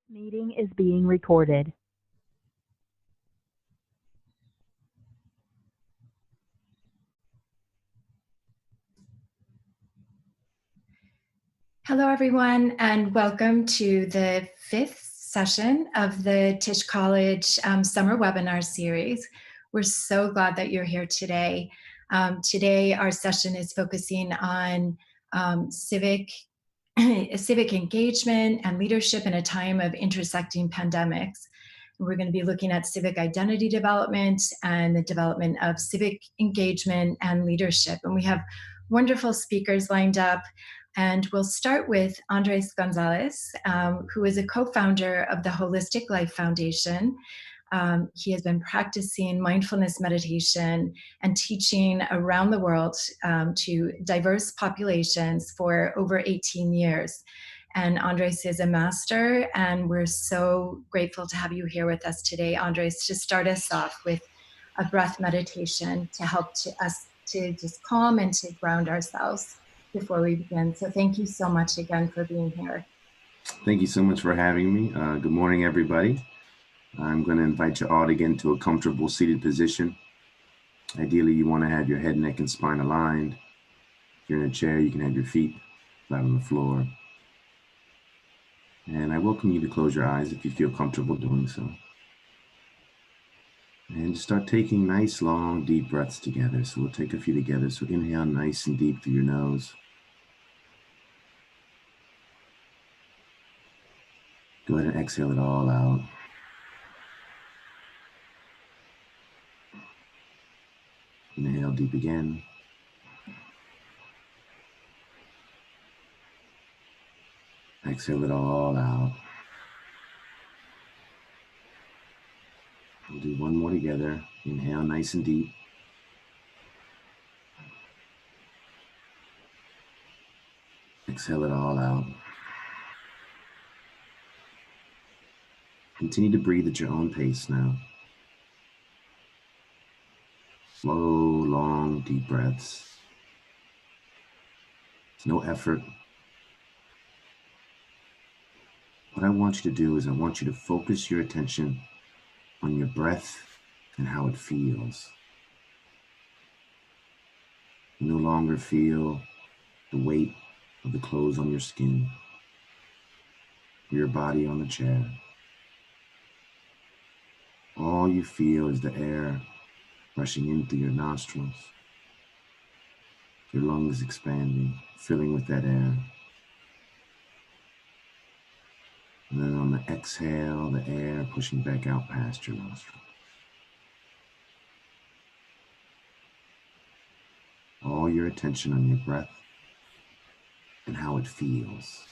Meeting is being recorded. Hello, everyone, and welcome to the 5th session of the Tisch College Summer Webinar Series. We're so glad that you're here today. Today, our session is focusing on civic engagement and leadership in a time of intersecting pandemics. We're going to be looking at civic identity development and the development of civic engagement and leadership. And we have wonderful speakers lined up. And we'll start with Andres Gonzalez, who is a co-founder of the Holistic Life Foundation. He has been practicing mindfulness meditation and teaching around the world to diverse populations for over 18 years. And Andres is a master, and we're so grateful to have you here with us today, Andres, to start us off with a breath meditation to help us to just calm and to ground ourselves before we begin. So thank you so much again for being here. Thank you so much for having me. Good morning, everybody. I'm going to invite you all to get into a comfortable seated position. Ideally, you want to have your head, neck, and spine aligned. If you're in a chair, you can have your feet flat on the floor. And I welcome you to close your eyes if you feel comfortable doing so. And just start taking nice, long, deep breaths together. So we'll take a few together. So inhale nice and deep through your nose. Go ahead and exhale it all out. Inhale deep again. Exhale it all out. We'll do one more together. Inhale nice and deep. Exhale it all out. Continue to breathe at your own pace now. Slow, long, deep breaths. It's no effort. What I want you to do is I want you to focus your attention on your breath and how it feels. You no longer feel the weight of the clothes on your skin, your body on the chair. All you feel is the air rushing in through your nostrils, your lungs expanding, filling with that air. And then on the exhale, the air pushing back out past your nostrils. All your attention on your breath and how it feels.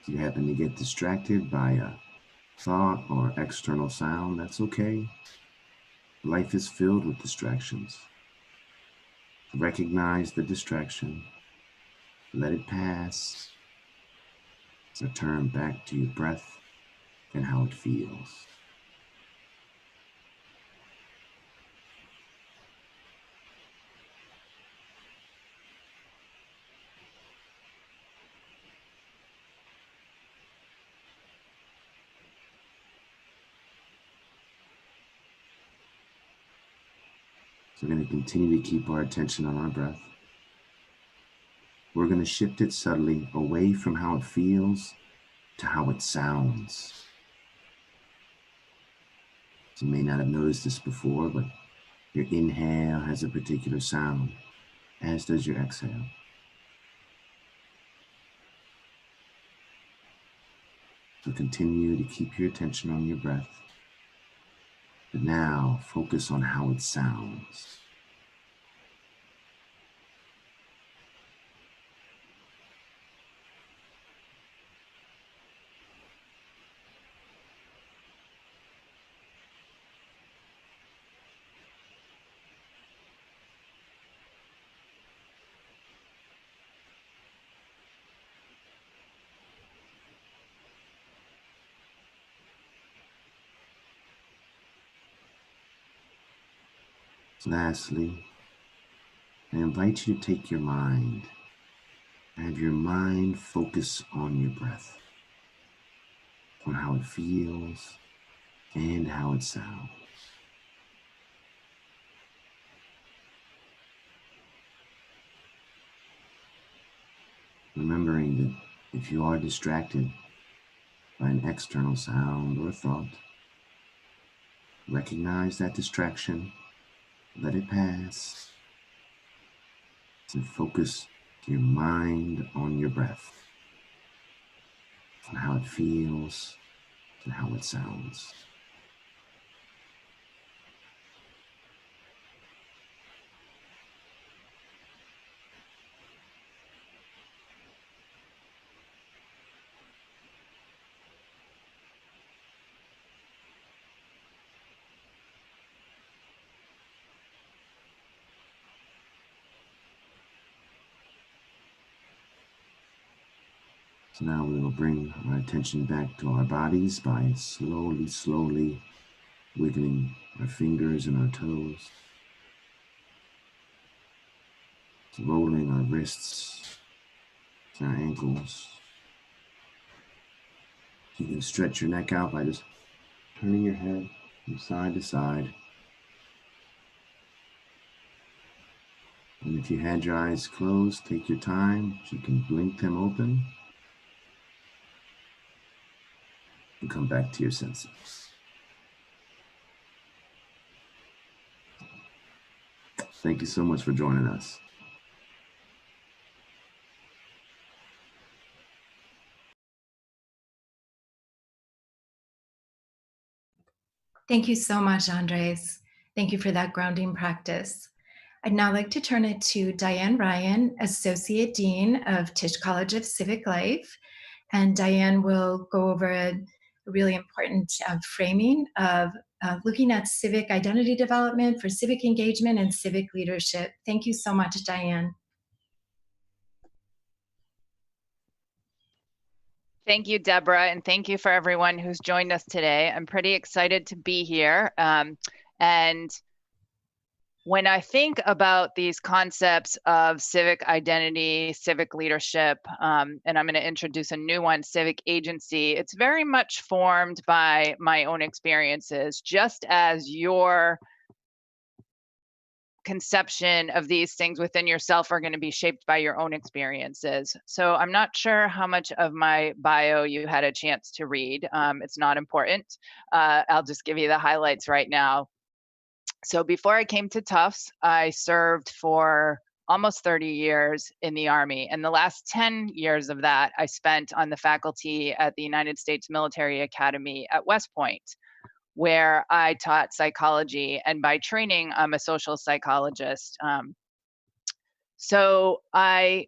If you happen to get distracted by a thought or external sound, that's okay. Life is filled with distractions. Recognize the distraction, let it pass, return back to your breath and how it feels. So we're going to continue to keep our attention on our breath. We're going to shift it subtly away from how it feels to how it sounds. So you may not have noticed this before, but your inhale has a particular sound, as does your exhale. So continue to keep your attention on your breath, but now focus on how it sounds. Lastly, I invite you to take your mind, have your mind focus on your breath, on how it feels and how it sounds. Remembering that if you are distracted by an external sound or thought, recognize that distraction, let it pass, and focus your mind on your breath, on how it feels and how it sounds. So now we will bring our attention back to our bodies by slowly wiggling our fingers and our toes, rolling our wrists and our ankles. You can stretch your neck out by just turning your head from side to side. And if you had your eyes closed, take your time. You can blink them open and come back to your senses. Thank you so much for joining us. Thank you so much, Andres. Thank you for that grounding practice. I'd now like to turn it to Diane Ryan, Associate Dean of Tisch College of Civic Life. And Diane will go over a really important framing of looking at civic identity development for civic engagement and civic leadership. Thank you so much, Diane. Thank you, Deborah, and thank you for everyone who's joined us today. I'm pretty excited to be here. And when I think about these concepts of civic identity, civic leadership, and I'm going to introduce a new one, civic agency, it's very much formed by my own experiences, just as your conception of these things within yourself are going to be shaped by your own experiences. So I'm not sure how much of my bio you had a chance to read. It's not important. I'll just give you the highlights right now. So before I came to Tufts, I served for almost 30 years in the Army. And the last 10 years of that, I spent on the faculty at the United States Military Academy at West Point, where I taught psychology, and by training, I'm a social psychologist. So I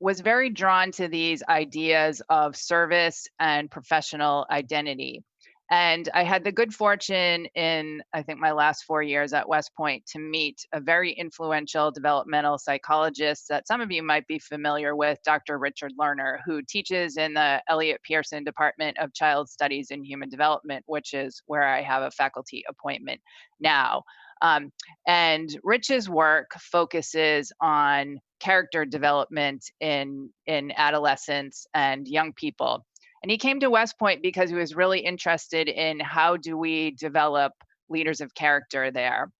was very drawn to these ideas of service and professional identity. And I had the good fortune in, I think, my last 4 years at West Point to meet a very influential developmental psychologist that some of you might be familiar with, Dr. Richard Lerner, who teaches in the Elliott Pearson Department of Child Studies and Human Development, which is where I have a faculty appointment now. And Rich's work focuses on character development in adolescents and young people. And he came to West Point because he was really interested in how do we develop leaders of character there.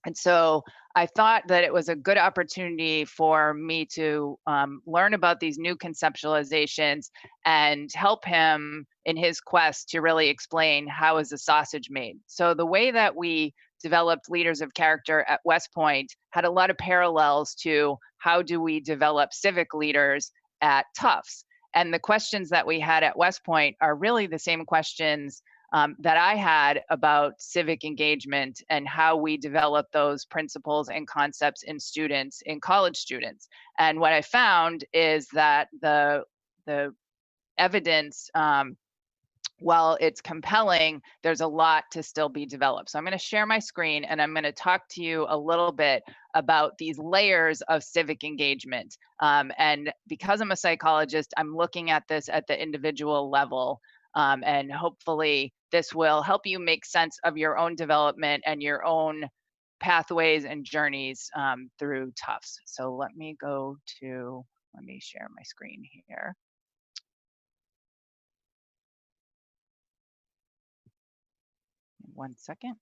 And so I thought that it was a good opportunity for me to learn about these new conceptualizations and help him in his quest to really explain how is a sausage made. So the way that we developed leaders of character at West Point had a lot of parallels to how do we develop civic leaders at Tufts. And the questions that we had at West Point are really the same questions that I had about civic engagement and how we develop those principles and concepts in students, in college students. And what I found is that the evidence, while it's compelling, there's a lot to still be developed. So I'm going to share my screen and I'm going to talk to you a little bit about these layers of civic engagement. And because I'm a psychologist, I'm looking at this at the individual level. And hopefully this will help you make sense of your own development and your own pathways and journeys through Tufts. So let me share my screen here. One second.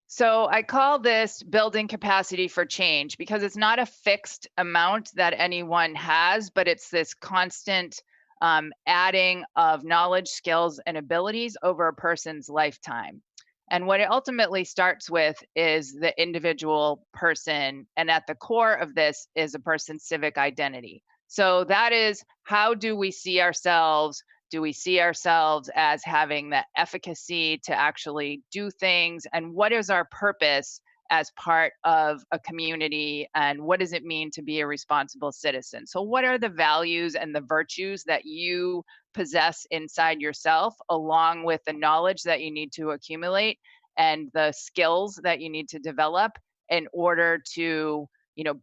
So I call this building capacity for change because it's not a fixed amount that anyone has, but it's this constant adding of knowledge, skills, and abilities over a person's lifetime. And what it ultimately starts with is the individual person. And at the core of this is a person's civic identity. So that is, how do we see ourselves? Do we see ourselves as having the efficacy to actually do things? And what is our purpose as part of a community? And what does it mean to be a responsible citizen? So what are the values and the virtues that you possess inside yourself, along with the knowledge that you need to accumulate and the skills that you need to develop in order to,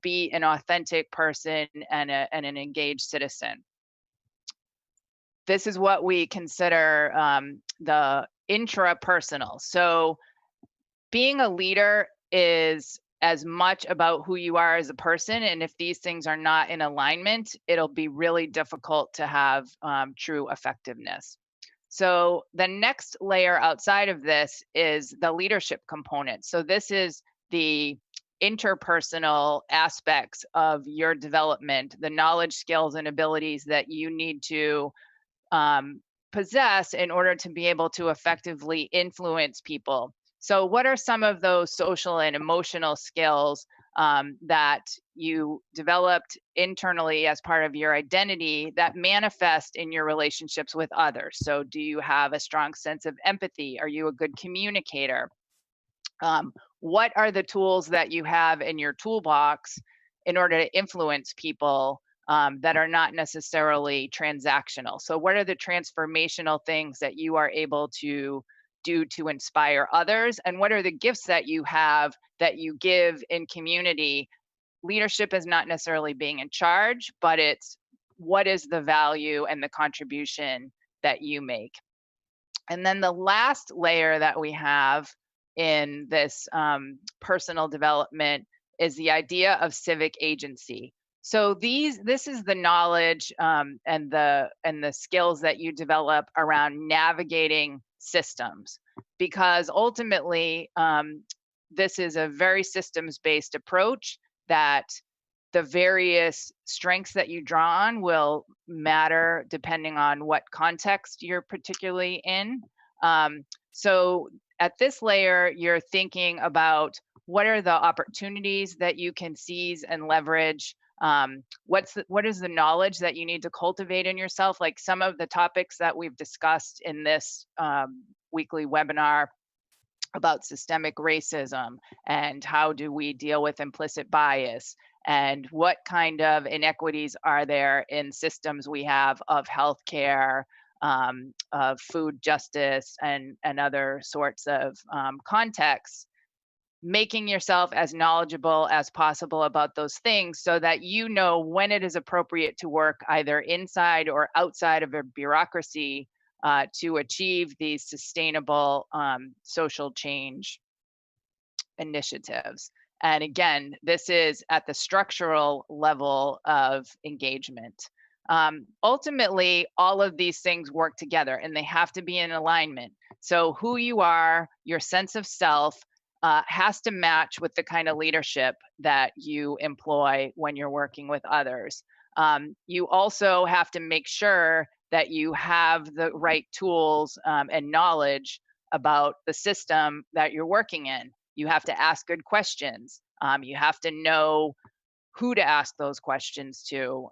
be an authentic person and an engaged citizen? This is what we consider the intrapersonal. So being a leader is as much about who you are as a person. And if these things are not in alignment, it'll be really difficult to have true effectiveness. So the next layer outside of this is the leadership component. So this is the interpersonal aspects of your development, the knowledge, skills, and abilities that you need to possess in order to be able to effectively influence people. So what are some of those social and emotional skills that you developed internally as part of your identity that manifest in your relationships with others? So do you have a strong sense of empathy? Are you a good communicator? What are the tools that you have in your toolbox in order to influence people that are not necessarily transactional? So what are the transformational things that you are able to do to inspire others? And what are the gifts that you have that you give in community? Leadership is not necessarily being in charge, but it's what is the value and the contribution that you make. And then the last layer that we have in this personal development is the idea of civic agency. So this is the knowledge and the skills that you develop around navigating systems, because ultimately this is a very systems-based approach that the various strengths that you draw on will matter depending on what context you're particularly in. So at this layer, you're thinking about what are the opportunities that you can seize and leverage. What is the knowledge that you need to cultivate in yourself? Like some of the topics that we've discussed in this weekly webinar about systemic racism and how do we deal with implicit bias, and what kind of inequities are there in systems we have of healthcare, of food justice, and other sorts of contexts. Making yourself as knowledgeable as possible about those things so that you know when it is appropriate to work either inside or outside of a bureaucracy to achieve these sustainable social change initiatives. And again, this is at the structural level of engagement. Ultimately, all of these things work together and they have to be in alignment. So who you are, your sense of self, has to match with the kind of leadership that you employ when you're working with others. You also have to make sure that you have the right tools and knowledge about the system that you're working in. You have to ask good questions. You have to know who to ask those questions to.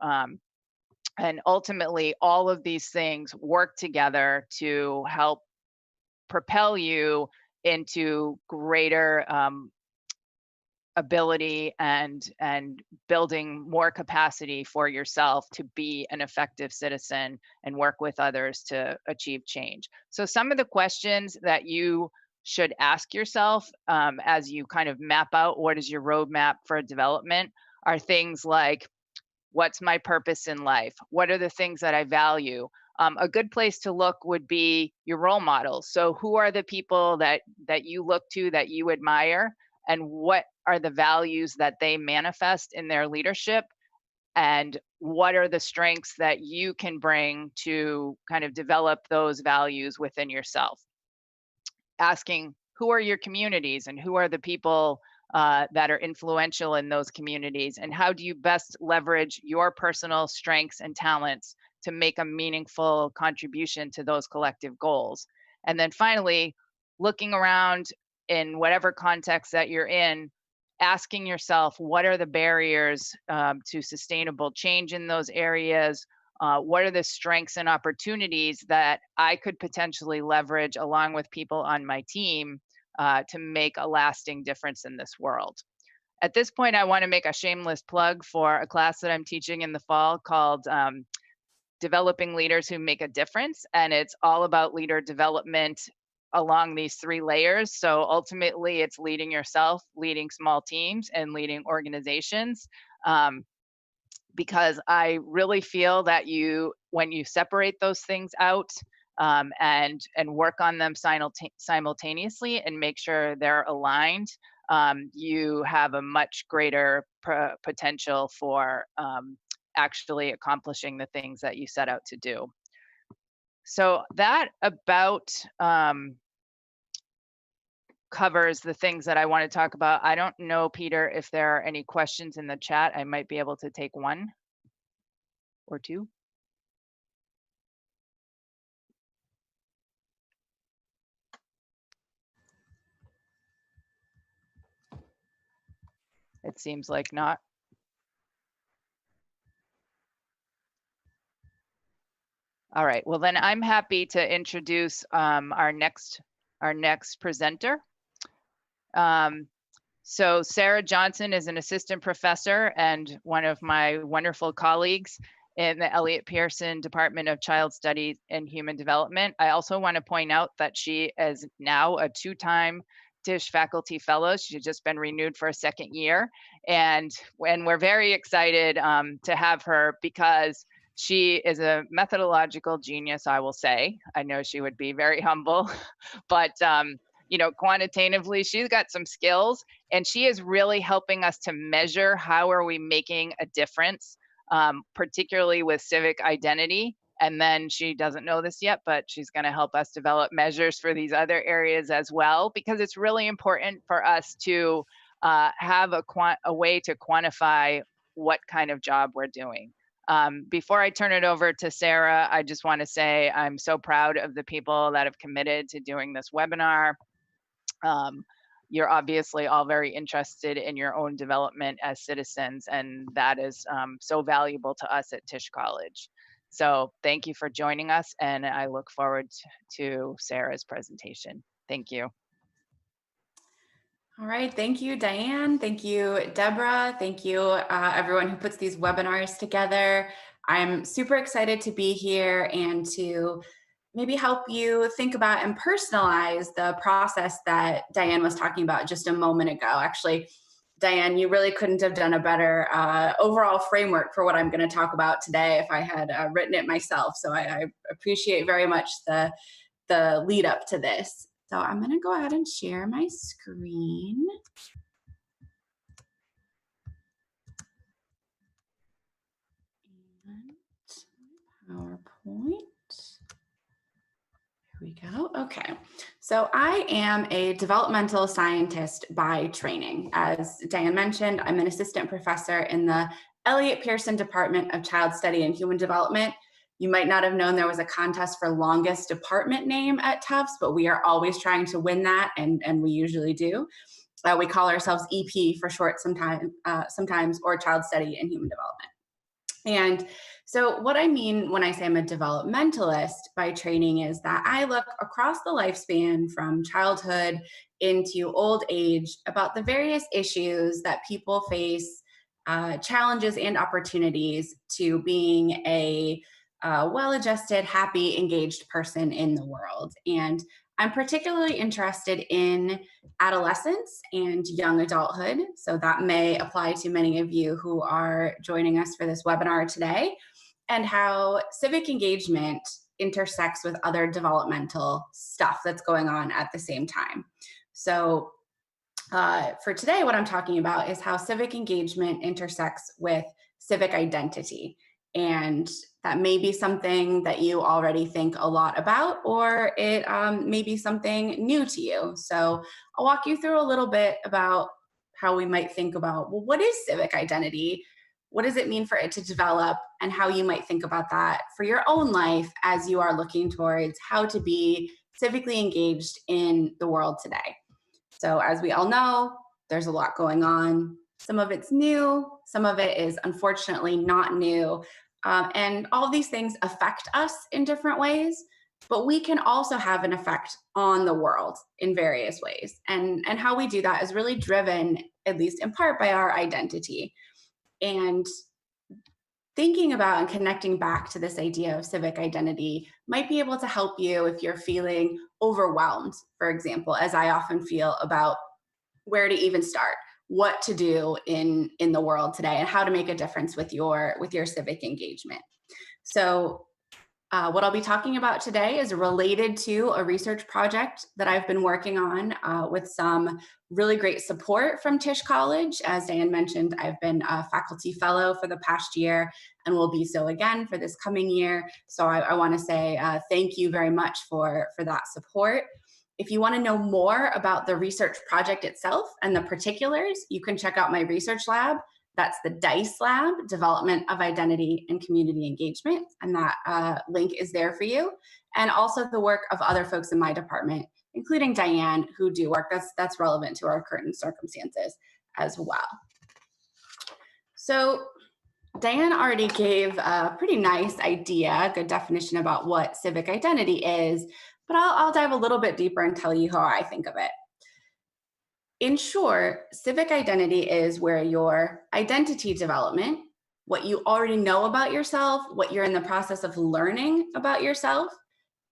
And ultimately, all of these things work together to help propel you into greater ability and building more capacity for yourself to be an effective citizen and work with others to achieve change. So some of the questions that you should ask yourself as you kind of map out what is your roadmap for development are things like, What's my purpose in life? What are the things that I value? A good place to look would be your role models. So who are the people that you look to, that you admire, and what are the values that they manifest in their leadership? And what are the strengths that you can bring to kind of develop those values within yourself? Asking, who are your communities and who are the people that are influential in those communities, and how do you best leverage your personal strengths and talents to make a meaningful contribution to those collective goals? And then finally, looking around in whatever context that you're in, asking yourself, what are the barriers to sustainable change in those areas? What are the strengths and opportunities that I could potentially leverage along with people on my team to make a lasting difference in this world? At this point, I want to make a shameless plug for a class that I'm teaching in the fall called Developing Leaders Who Make a Difference. And it's all about leader development along these 3 layers. So ultimately, it's leading yourself, leading small teams, and leading organizations. Because I really feel that when you separate those things out and work on them simultaneously and make sure they're aligned, you have a much greater potential for actually accomplishing the things that you set out to do. So that about covers the things that I want to talk about. I don't know, Peter, if there are any questions in the chat. I might be able to take 1 or 2. It seems like not. All right, well then I'm happy to introduce our next presenter. So Sara Johnson is an assistant professor and one of my wonderful colleagues in the Elliott Pearson Department of Child Studies and Human Development. I also want to point out that she is now a 2-time Tisch Faculty Fellow. She's just been renewed for a 2nd year. And we're very excited to have her because she is a methodological genius, I will say. I know she would be very humble, but you know, quantitatively, she's got some skills, and she is really helping us to measure how are we making a difference, particularly with civic identity. And then she doesn't know this yet, but she's going to help us develop measures for these other areas as well, because it's really important for us to have a way to quantify what kind of job we're doing. Before I turn it over to Sara, I just want to say I'm so proud of the people that have committed to doing this webinar. You're obviously all very interested in your own development as citizens, and that is so valuable to us at Tisch College. So thank you for joining us, and I look forward to Sara's presentation. Thank you. All right, thank you, Diane. Thank you, Deborah. Thank you, everyone who puts these webinars together. I'm super excited to be here and to maybe help you think about and personalize the process that Diane was talking about just a moment ago. Actually, Diane, you really couldn't have done a better overall framework for what I'm going to talk about today if I had written it myself. So I appreciate very much the lead up to this. So I'm going to go ahead and share my screen. And PowerPoint. Here we go. Okay. So I am a developmental scientist by training. As Diane mentioned, I'm an assistant professor in the Elliott Pearson Department of Child Study and Human Development. You might not have known there was a contest for longest department name at Tufts, but we are always trying to win that, and we usually do. We call ourselves EP for short sometimes, or Child Study and Human Development. And so what I mean when I say I'm a developmentalist by training is that I look across the lifespan from childhood into old age about the various issues that people face, challenges and opportunities to being a well-adjusted, happy, engaged person in the world. And I'm particularly interested in adolescence and young adulthood, so that may apply to many of you who are joining us for this webinar today, and how civic engagement intersects with other developmental stuff that's going on at the same time. So for today, what I'm talking about is how civic engagement intersects with civic identity. And that may be something that you already think a lot about, or it may be something new to you. So I'll walk you through a little bit about how we might think about, well, what is civic identity? What does it mean for it to develop, and how you might think about that for your own life as you are looking towards how to be civically engaged in the world today. So as we all know, there's a lot going on. Some of it's new, some of it is unfortunately not new. And all of these things affect us in different ways, but we can also have an effect on the world in various ways. And how we do that is really driven, at least in part, by our identity. And thinking about and connecting back to this idea of civic identity might be able to help you if you're feeling overwhelmed, for example, as I often feel about where to even start, what to do in the world today, and how to make a difference with your civic engagement. So what I'll be talking about today is related to a research project that I've been working on with some really great support from Tisch College. As Diane mentioned, I've been a faculty fellow for the past year and will be so again for this coming year. So I want to say thank you very much for that support. If you want to know more about the research project itself and the particulars, you can check out my research lab. That's the DICE lab, Development of Identity and Community Engagement. And that link is there for you. And also the work of other folks in my department, including Diane, who do work that's relevant to our current circumstances as well. So Diane already gave a pretty nice idea, a good definition about what civic identity is, but I'll dive a little bit deeper and tell you how I think of it. In short, civic identity is where your identity development, what you already know about yourself, what you're in the process of learning about yourself,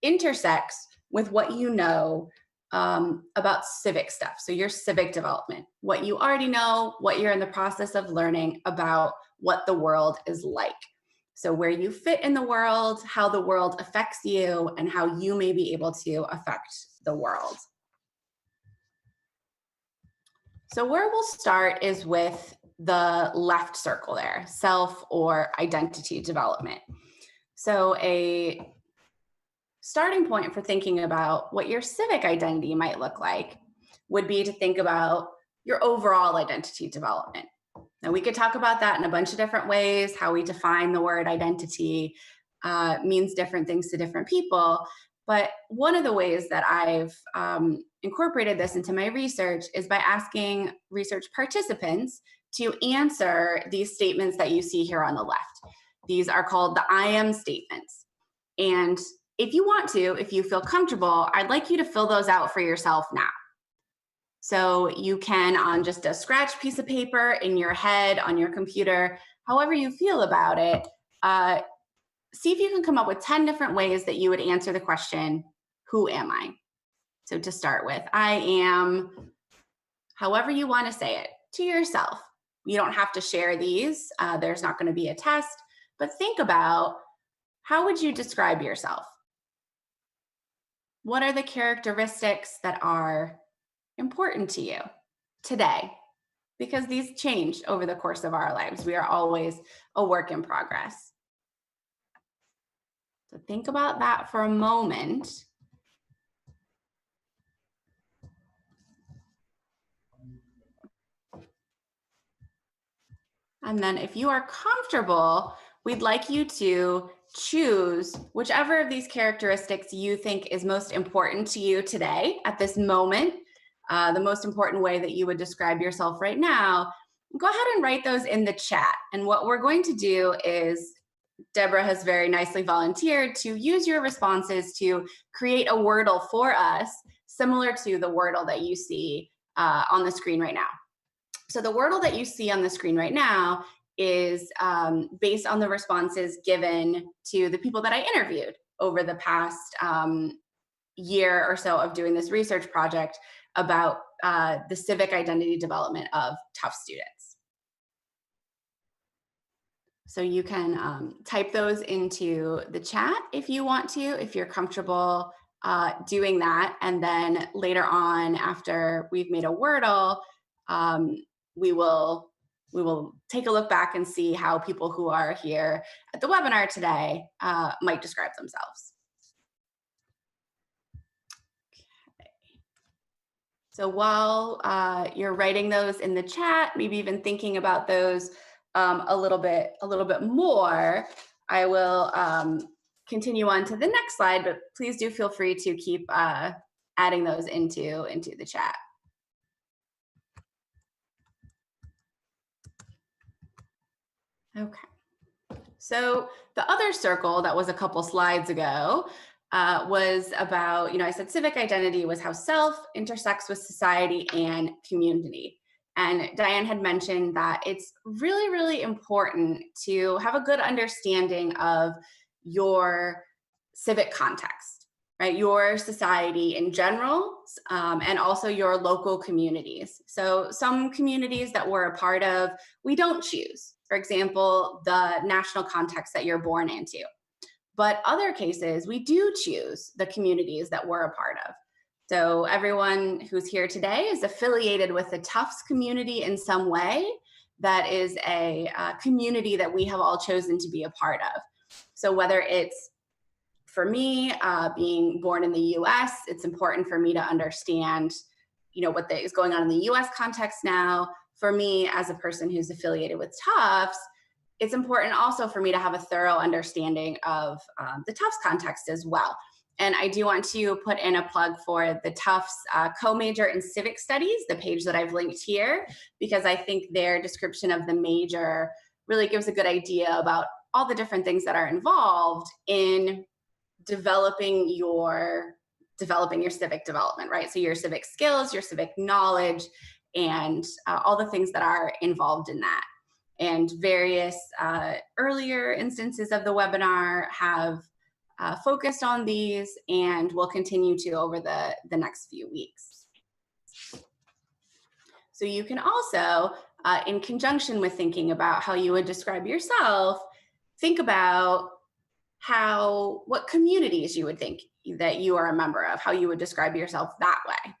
intersects with what you know about civic stuff. So your civic development, what you already know, what you're in the process of learning about what the world is like. So where you fit in the world, how the world affects you, and how you may be able to affect the world. So where we'll start is with the left circle there, self or identity development. So a starting point for thinking about what your civic identity might look like would be to think about your overall identity development. Now we could talk about that in a bunch of different ways. How we define the word identity means different things to different people. But one of the ways that I've incorporated this into my research is by asking research participants to answer these statements that you see here on the left. These are called the I am statements. And if you want to, if you feel comfortable, I'd like you to fill those out for yourself now. So you can, on just a scratch piece of paper, in your head, on your computer, however you feel about it, see if you can come up with 10 different ways that you would answer the question, who am I? So to start with, I am, however you want to say it, to yourself. You don't have to share these. There's not going to be a test, but think about, how would you describe yourself? What are the characteristics that are important to you today? Because these change over the course of our lives. We are always a work in progress. So think about that for a moment. And then if you are comfortable, we'd like you to choose whichever of these characteristics you think is most important to you today at this moment, the most important way that you would describe yourself right now. Go ahead and write those in the chat. And what we're going to do is, Deborah has very nicely volunteered to use your responses to create a Wordle for us, similar to the Wordle that you see on the screen right now. So the Wordle that you see on the screen right now is based on the responses given to the people that I interviewed over the past year or so of doing this research project about the civic identity development of tough students. So you can type those into the chat if you want to, if you're comfortable doing that. And then later on, after we've made a Wordle, we will take a look back and see how people who are here at the webinar today might describe themselves. Okay. So while you're writing those in the chat, maybe even thinking about those a little bit more, I will continue on to the next slide, but please do feel free to keep adding those into the chat. Okay. So the other circle that was a couple slides ago was about, I said civic identity was how self intersects with society and community. And Diane had mentioned that it's really, really important to have a good understanding of your civic context, right? Your society in general, and also your local communities. So some communities that we're a part of, we don't choose. For example, the national context that you're born into. But other cases, we do choose the communities that we're a part of. So everyone who's here today is affiliated with the Tufts community in some way. That is a community that we have all chosen to be a part of. So whether it's, for me, being born in the US, it's important for me to understand, what is going on in the US context now. For me, as a person who's affiliated with Tufts, it's important also for me to have a thorough understanding of the Tufts context as well. And I do want to put in a plug for the Tufts co-major in civic studies, the page that I've linked here, because I think their description of the major really gives a good idea about all the different things that are involved in developing your civic development, right? So your civic skills, your civic knowledge, and all the things that are involved in that. And various earlier instances of the webinar have focused on these and will continue to over the next few weeks. So you can also, in conjunction with thinking about how you would describe yourself, think about what communities you would think that you are a member of, how you would describe yourself that way.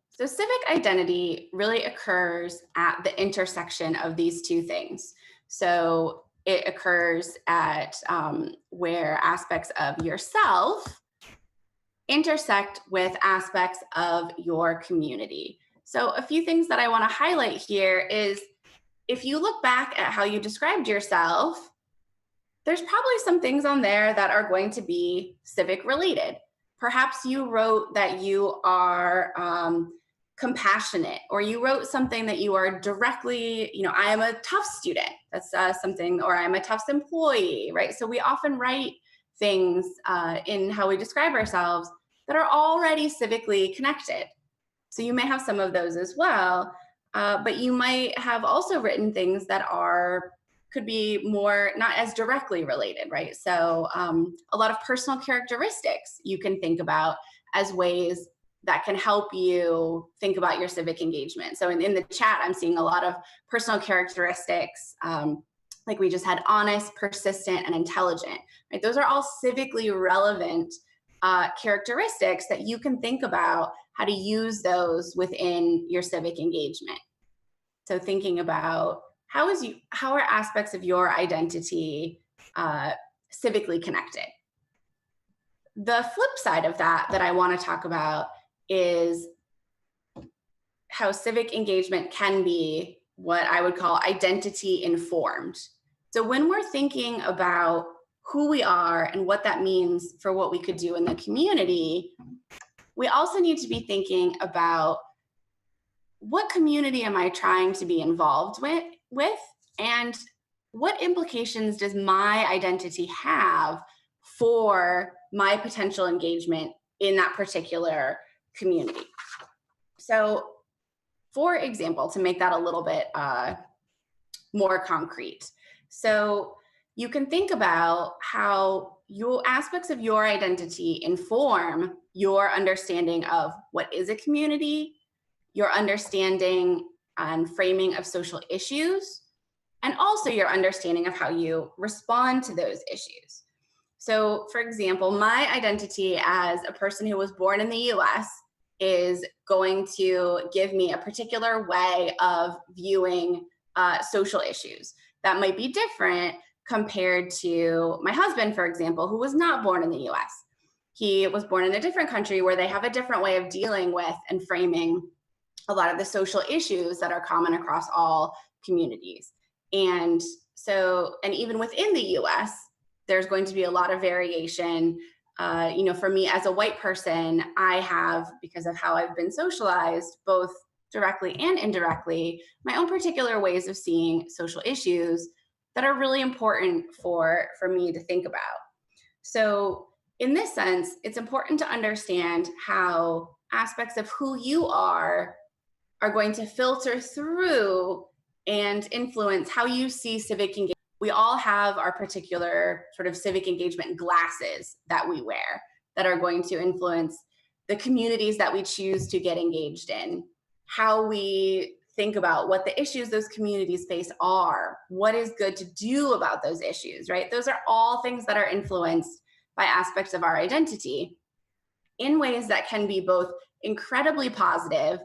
So civic identity really occurs at the intersection of these two things. So it occurs at where aspects of yourself intersect with aspects of your community. So a few things that I want to highlight here is, if you look back at how you described yourself, there's probably some things on there that are going to be civic related. Perhaps you wrote that you are compassionate, or you wrote something that you are directly, I am a Tufts student. That's something, or I'm a Tufts employee, right? So we often write things in how we describe ourselves that are already civically connected. So you may have some of those as well, but you might have also written things that could be more not as directly related, right? So a lot of personal characteristics you can think about as ways that can help you think about your civic engagement. So in the chat, I'm seeing a lot of personal characteristics, like we just had honest, persistent, and intelligent, right? Those are all civically relevant characteristics that you can think about how to use those within your civic engagement. So thinking about how are aspects of your identity civically connected? The flip side of that I want to talk about is how civic engagement can be what I would call identity informed. So when we're thinking about who we are and what that means for what we could do in the community, we also need to be thinking about what community am I trying to be involved with, and what implications does my identity have for my potential engagement in that particular community. So for example, to make that a little bit more concrete, so you can think about how your aspects of your identity inform your understanding of what is a community, your understanding and framing of social issues, and also your understanding of how you respond to those issues. So, for example, my identity as a person who was born in the US is going to give me a particular way of viewing social issues that might be different compared to my husband, for example, who was not born in the US. He was born in a different country where they have a different way of dealing with and framing a lot of the social issues that are common across all communities. And so, and even within the US, there's going to be a lot of variation. For me as a white person, I have, because of how I've been socialized, both directly and indirectly, my own particular ways of seeing social issues that are really important for me to think about. So in this sense, it's important to understand how aspects of who you are going to filter through and influence how you see civic engagement. We all have our particular sort of civic engagement glasses that we wear that are going to influence the communities that we choose to get engaged in, how we think about what the issues those communities face are, what is good to do about those issues, right? Those are all things that are influenced by aspects of our identity in ways that can be both incredibly positive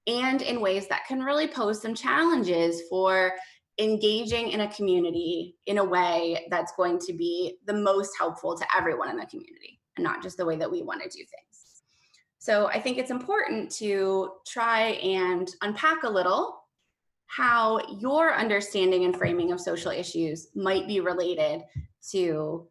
and in ways that can really pose some challenges for engaging in a community in a way that's going to be the most helpful to everyone in the community and not just the way that we want to do things. So I think it's important to try and unpack a little how your understanding and framing of social issues might be related to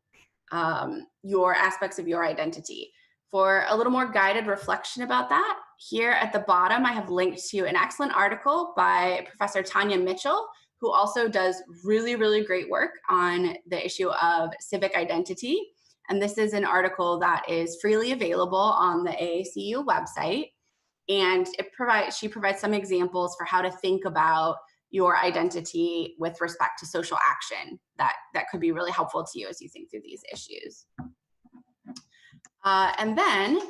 your aspects of your identity. For a little more guided reflection about that, here at the bottom, I have linked to an excellent article by Professor Tanya Mitchell, who also does really, really great work on the issue of civic identity. And this is an article that is freely available on the AACU website. And she provides some examples for how to think about your identity with respect to social action that could be really helpful to you as you think through these issues. And then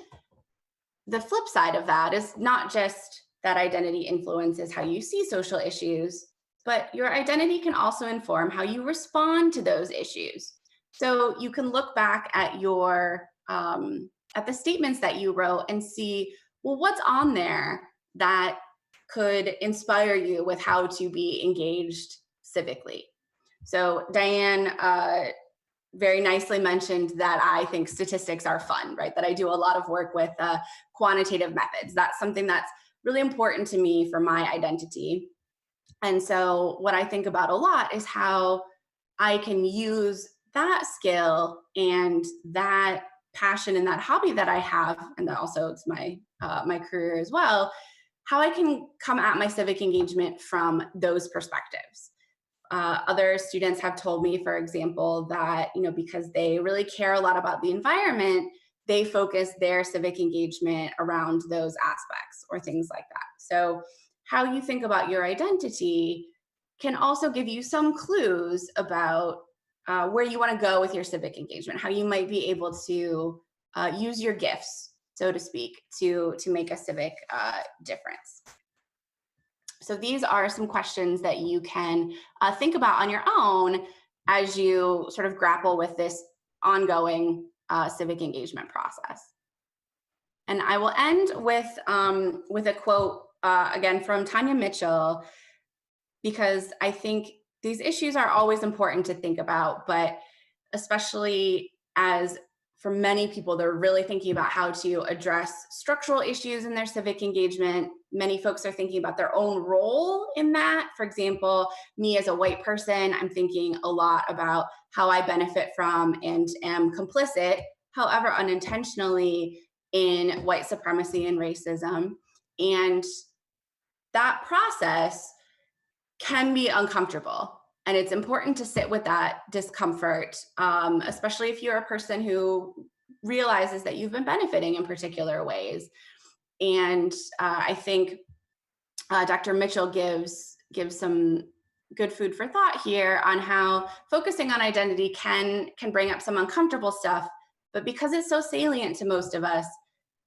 the flip side of that is not just that identity influences how you see social issues, but your identity can also inform how you respond to those issues. So you can look back at your at the statements that you wrote and see, well, what's on there that could inspire you with how to be engaged civically. So Diane very nicely mentioned that I think statistics are fun, right? That I do a lot of work with quantitative methods. That's something that's really important to me for my identity. And so what I think about a lot is how I can use that skill and that passion and that hobby that I have, and that also it's my career as well, how I can come at my civic engagement from those perspectives. Other students have told me, for example, that because they really care a lot about the environment, they focus their civic engagement around those aspects or things like that. So how you think about your identity can also give you some clues about where you want to go with your civic engagement, how you might be able to use your gifts, so to speak, to make a civic difference. So these are some questions that you can think about on your own as you sort of grapple with this ongoing civic engagement process. And I will end with a quote, again, from Tanya Mitchell, because I think these issues are always important to think about, but especially as for many people, they're really thinking about how to address structural issues in their civic engagement. Many folks are thinking about their own role in that. For example, me as a white person, I'm thinking a lot about how I benefit from and am complicit, however unintentionally, in white supremacy and racism. And that process can be uncomfortable. And it's important to sit with that discomfort, especially if you're a person who realizes that you've been benefiting in particular ways. And I think Dr. Mitchell gives some good food for thought here on how focusing on identity can bring up some uncomfortable stuff, but because it's so salient to most of us,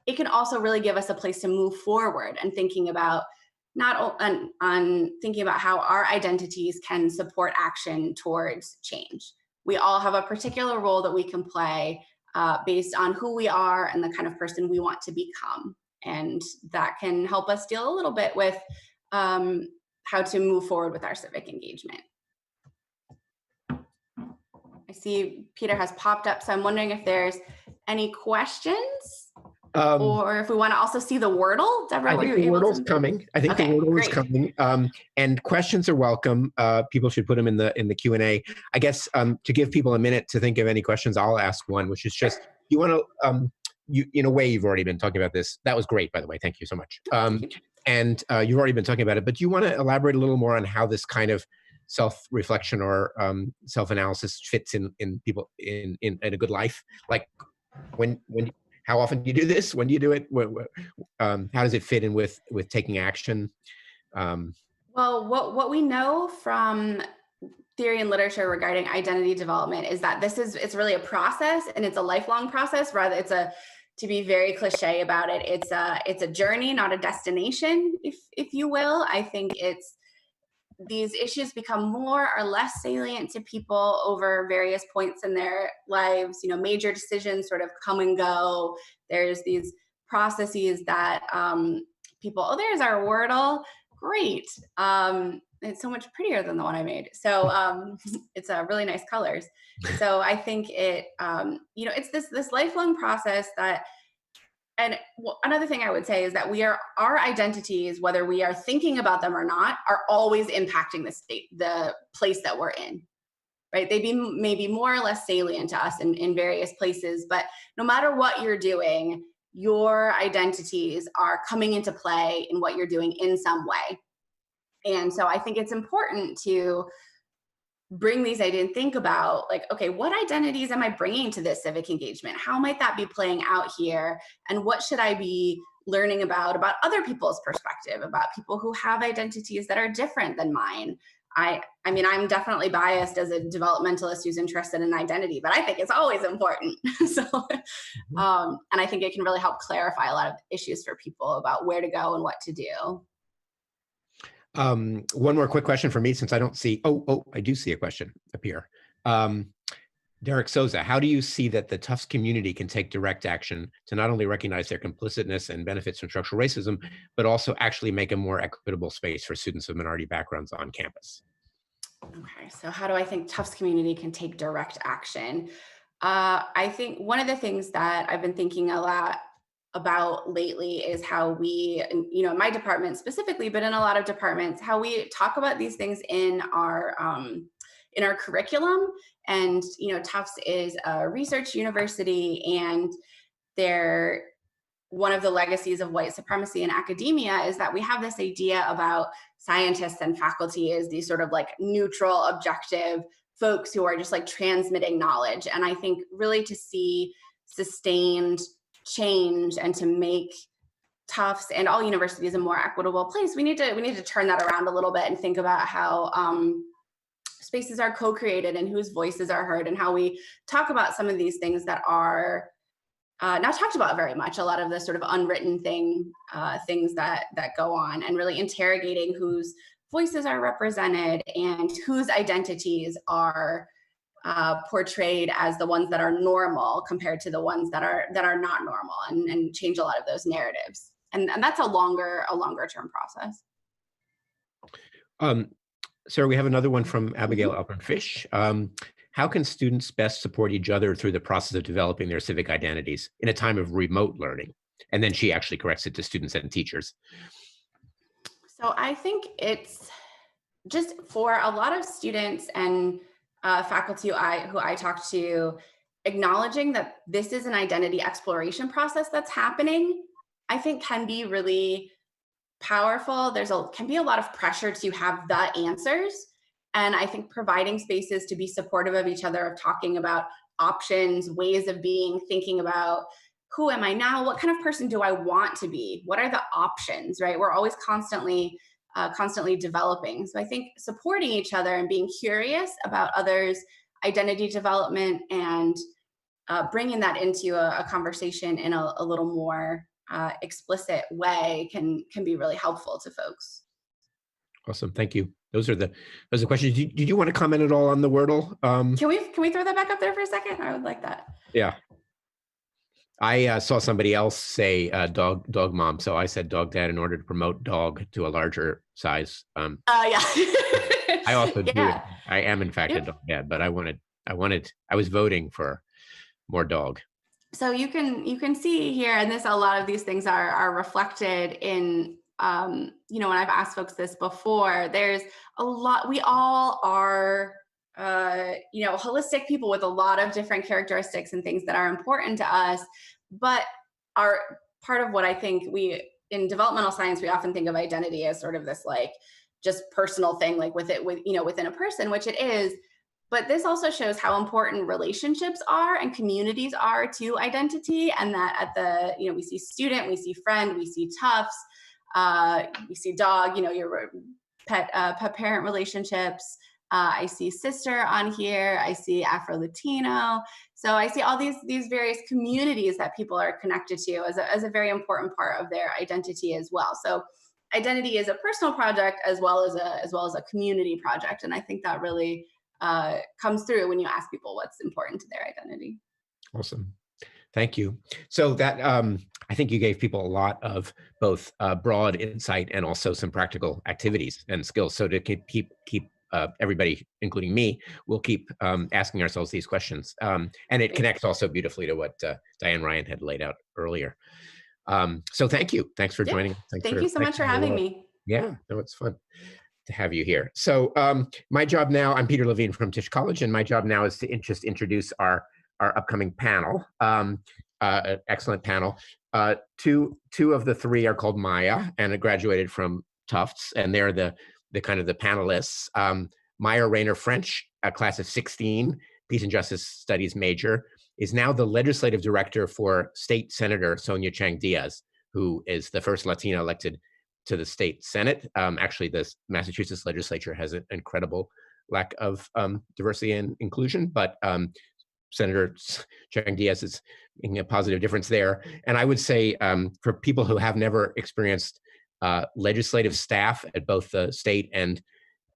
it can also really give us a place to move forward and thinking about thinking about how our identities can support action towards change. We all have a particular role that we can play based on who we are and the kind of person we want to become. And that can help us deal a little bit with how to move forward with our civic engagement. I see Peter has popped up, so I'm wondering if there's any questions or if we want to also see the Wordle. Deborah, I think the Wordle's coming. I think the Wordle is coming. And questions are welcome. People should put them in the Q&A. I guess to give people a minute to think of any questions, I'll ask one, which is just, you want to, in a way, you've already been talking about this. That was great, by the way. Thank you so much. And you've already been talking about it, but do you want to elaborate a little more on how this kind of self-reflection or self-analysis fits in people in a good life? Like how often do you do this? When do you do it? How does it fit in with taking action? Well, what we know from theory and literature regarding identity development is that it's really a process, and it's a lifelong process. Rather, to be very cliche about it, it's a journey, not a destination, if you will. I think these issues become more or less salient to people over various points in their lives. Major decisions sort of come and go. There's these processes that people, there's our Wordle. Great. It's so much prettier than the one I made. So it's really nice colors. So I think it's this lifelong process that, and another thing I would say is that our identities, whether we are thinking about them or not, are always impacting the place that we're in, right? They may be more or less salient to us in various places, but no matter what you're doing, your identities are coming into play in what you're doing in some way. And so I think it's important to bring these ideas and think about, like, okay, what identities am I bringing to this civic engagement? How might that be playing out here? And what should I be learning about other people's perspective, about people who have identities that are different than mine? I mean, I'm definitely biased as a developmentalist who's interested in identity, but I think it's always important. And I think it can really help clarify a lot of issues for people about where to go and what to do. One more quick question for me, since I don't see, I do see a question appear. Derek Souza, how do you see that the Tufts community can take direct action to not only recognize their complicitness and benefits from structural racism, but also actually make a more equitable space for students of minority backgrounds on campus? Okay, so how do I think Tufts community can take direct action? I think one of the things that I've been thinking a lot about lately is how we, in my department specifically, but in a lot of departments, how we talk about these things in our curriculum. And Tufts is a research university, and one of the legacies of white supremacy in academia is that we have this idea about scientists and faculty as these sort of like neutral, objective folks who are just like transmitting knowledge. And I think really to see sustained change and to make Tufts and all universities a more equitable place, we need to turn that around a little bit and think about how spaces are co-created and whose voices are heard, and how we talk about some of these things that are not talked about very much, a lot of the sort of unwritten things that go on, and really interrogating whose voices are represented and whose identities are portrayed as the ones that are normal compared to the ones that are not normal, and change a lot of those narratives. And that's a longer term process. Sarah, we have another one from Abigail Alpern-Fish. How can students best support each other through the process of developing their civic identities in a time of remote learning? And then she actually corrects it to students and teachers. So I think it's just for a lot of students and faculty who I talk to, acknowledging that this is an identity exploration process that's happening, I think can be really powerful. Can be a lot of pressure to have the answers. And I think providing spaces to be supportive of each other, of talking about options, ways of being, thinking about who am I now? What kind of person do I want to be? What are the options, right? We're always constantly constantly developing. So I think supporting each other and being curious about others' identity development and bringing that into a conversation in a little more explicit way can be really helpful to folks. Awesome, thank you. Those are the questions. Did you want to comment at all on the Wordle? Can we throw that back up there for a second? I would like that. Yeah. I saw somebody else say dog mom, so I said dog dad in order to promote dog to a larger size. Yeah. I also do Yeah. it. I am in fact a dog dad, but I was voting for more dog. So you can see here, and a lot of these things are reflected in, when I've asked folks this before, there's a lot, we all are, holistic people with a lot of different characteristics and things that are important to us, but are part of what I think in developmental science, we often think of identity as sort of this like just personal thing, like within a person, which it is. But this also shows how important relationships are and communities are to identity, and that we see student, we see friend, we see Tufts, we see dog, your pet-parent relationships. I see sister on here. I see Afro-Latino. So I see all these various communities that people are connected to as a very important part of their identity as well. So identity is a personal project as well as a community project, and I think that really comes through when you ask people what's important to their identity. Awesome. Thank you. So that I think you gave people a lot of both broad insight and also some practical activities and skills. So to keep everybody, including me, will keep asking ourselves these questions. And it connects also beautifully to what Diane Ryan had laid out earlier. So thank you. Thanks for joining. Thank you so much for having me. Yeah, no, it's fun to have you here. So my job now, I'm Peter Levine from Tisch College, and my job now is to just introduce our upcoming panel, excellent panel. Two of the three are called Maia and graduated from Tufts, and they're the kind of the panelists. Maia Raynor-French, a class of 16, Peace and Justice Studies major, is now the legislative director for State Senator Sonia Chang Diaz, who is the first Latina elected to the state Senate. Actually, the Massachusetts legislature has an incredible lack of diversity and inclusion, but Senator Chang Diaz is making a positive difference there. And I would say for people who have never experienced legislative staff at both the state and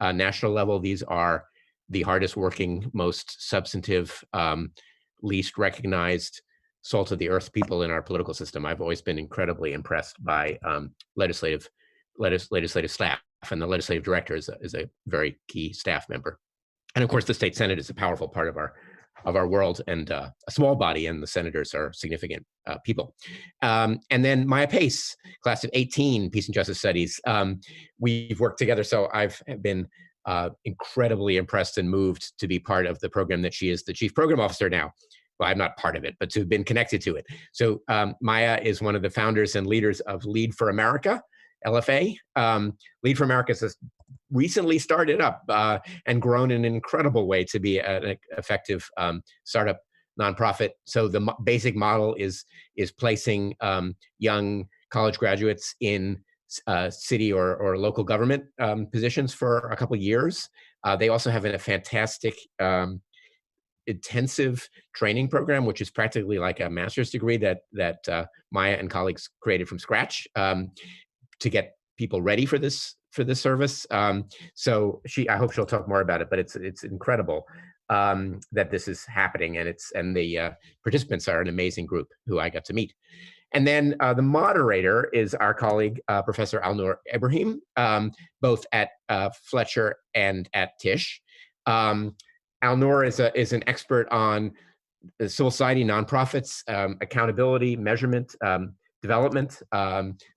national level, these are the hardest working, most substantive, least recognized salt of the earth people in our political system. I've always been incredibly impressed by legislative staff, and the legislative director is a very key staff member. And of course, the state Senate is a powerful part of our world, and a small body, and the senators are significant people. And then Maia Pace, class of 18, Peace and Justice Studies. We've worked together, so I've been incredibly impressed and moved to be part of the program that she is the chief program officer now. Well, I'm not part of it, but to have been connected to it. So Maia is one of the founders and leaders of Lead for America, LFA. Lead for America has recently started up and grown in an incredible way to be an effective startup nonprofit. So the basic model is placing young college graduates in city or local government positions for a couple of years. They also have a fantastic intensive training program, which is practically like a master's degree that Maia and colleagues created from scratch to get people ready for this service. So I hope she'll talk more about it, but it's incredible that this is happening, and the participants are an amazing group who I got to meet. And then the moderator is our colleague, Professor Alnoor Ebrahim, both at Fletcher and at Tisch. Alnoor is an expert on civil society, nonprofits, accountability, measurement, development,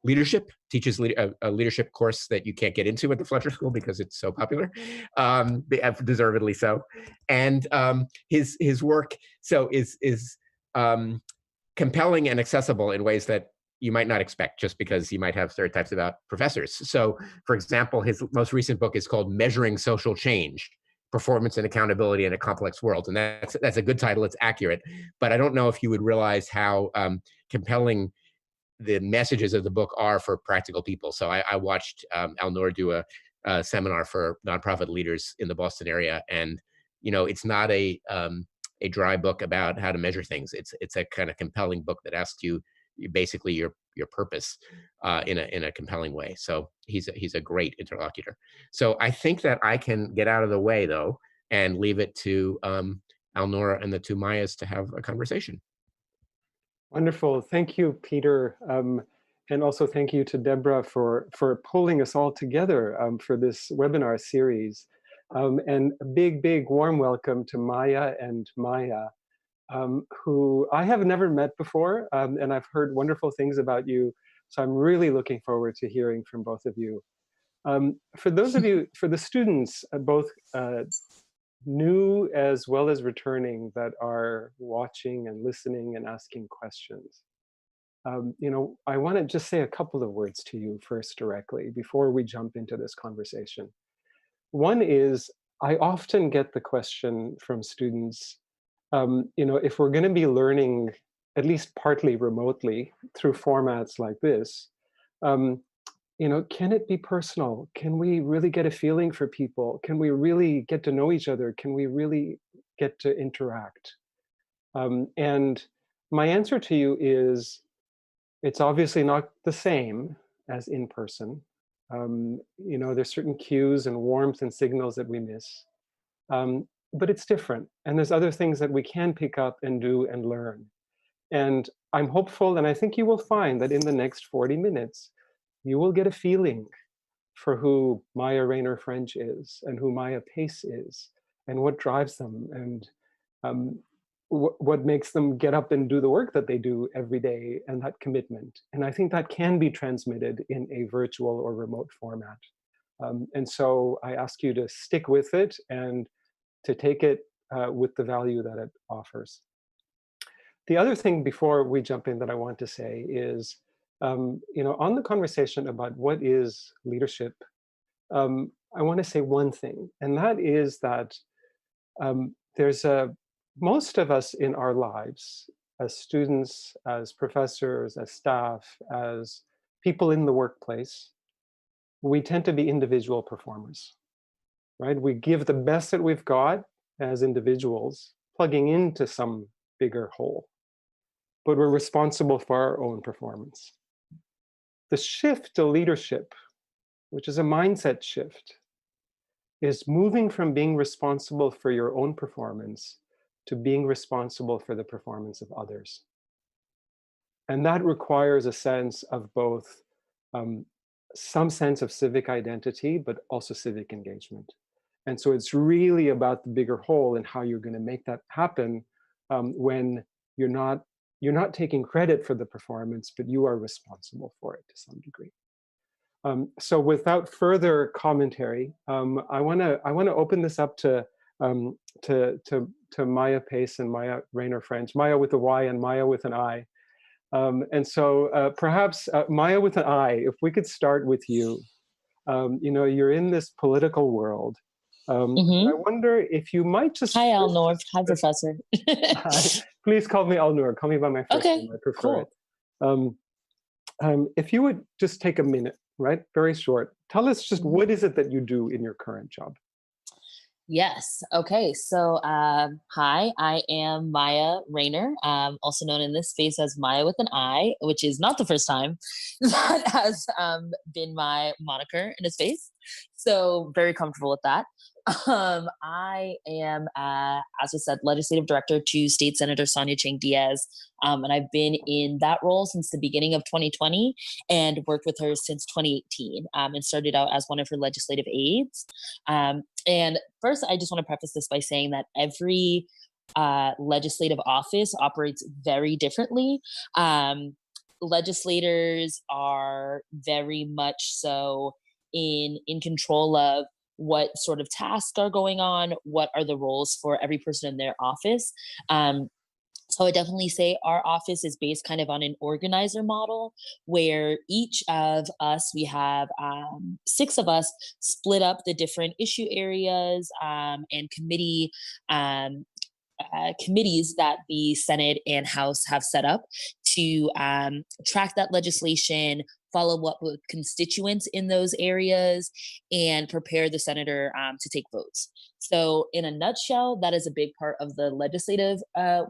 leadership, teaches a leadership course that you can't get into at the Fletcher School because it's so popular, deservedly so. And his work is compelling and accessible in ways that you might not expect, just because you might have stereotypes about professors. So, for example, his most recent book is called Measuring Social Change: Performance and Accountability in a Complex World. And that's a good title, it's accurate, but I don't know if you would realize how compelling messages of the book are for practical people. So I watched Alnoor do a seminar for nonprofit leaders in the Boston area, and it's not a dry book about how to measure things. It's a kind of compelling book that asks you basically your purpose in a compelling way. So he's a great interlocutor. So I think that I can get out of the way though and leave it to Alnoor and the two Maias to have a conversation. Wonderful. Thank you, Peter. And also thank you to Deborah for pulling us all together for this webinar series. And a big warm welcome to Maia and Maia, who I have never met before, and I've heard wonderful things about you. So I'm really looking forward to hearing from both of you. For those of you, for the students, both new as well as returning, that are watching and listening and asking questions, I want to just say a couple of words to you first directly before we jump into this conversation. One is, I often get the question from students, if we're going to be learning at least partly remotely through formats like this, can it be personal? Can we really get a feeling for people? Can we really get to know each other? Can we really get to interact? And my answer to you is, it's obviously not the same as in person. There's certain cues and warmth and signals that we miss. But it's different. And there's other things that we can pick up and do and learn. And I'm hopeful, and I think you will find that in the next 40 minutes, you will get a feeling for who Maia Raynor-French is, and who Maia Pace is, and what drives them, and what makes them get up and do the work that they do every day, and that commitment. And I think that can be transmitted in a virtual or remote format. And so I ask you to stick with it and to take it with the value that it offers. The other thing before we jump in that I want to say is, on the conversation about what is leadership, I want to say one thing, and that is that most of us in our lives, as students, as professors, as staff, as people in the workplace, we tend to be individual performers, right? We give the best that we've got as individuals, plugging into some bigger whole, but we're responsible for our own performance. The shift to leadership, which is a mindset shift, is moving from being responsible for your own performance to being responsible for the performance of others. And that requires a sense of both some sense of civic identity, but also civic engagement. And so it's really about the bigger whole and how you're going to make that happen when you're not taking credit for the performance, but you are responsible for it to some degree. So without further commentary, I want to open this up to Maia Pace and Maia Raynor-French, Maia with a Y and Maia with an I. And so perhaps Maia with an I, if we could start with you. You're in this political world. I wonder if you might just— Hi, Alnoor. Hi, Professor. Hi. Please call me Alnoor. Call me by my first name. I prefer it. If you would just take a minute, right? Very short. Tell us just what is it that you do in your current job? Yes. Okay. So, hi, I am Maia Raynor, also known in this space as Maia with an I, which is not the first time that has been my moniker in a space. So very comfortable with that. I am, as I said, legislative director to State Senator Sonia Chang Diaz. And I've been in that role since the beginning of 2020 and worked with her since 2018 and started out as one of her legislative aides. And first, I just want to preface this by saying that every legislative office operates very differently. Legislators are very much so in control of what sort of tasks are going on, what are the roles for every person in their office. So I definitely say our office is based kind of on an organizer model where each of us, we have 6 of us split up the different issue areas and committees that the Senate and House have set up to track that legislation, follow up with constituents in those areas, and prepare the senator to take votes. So in a nutshell, that is a big part of the legislative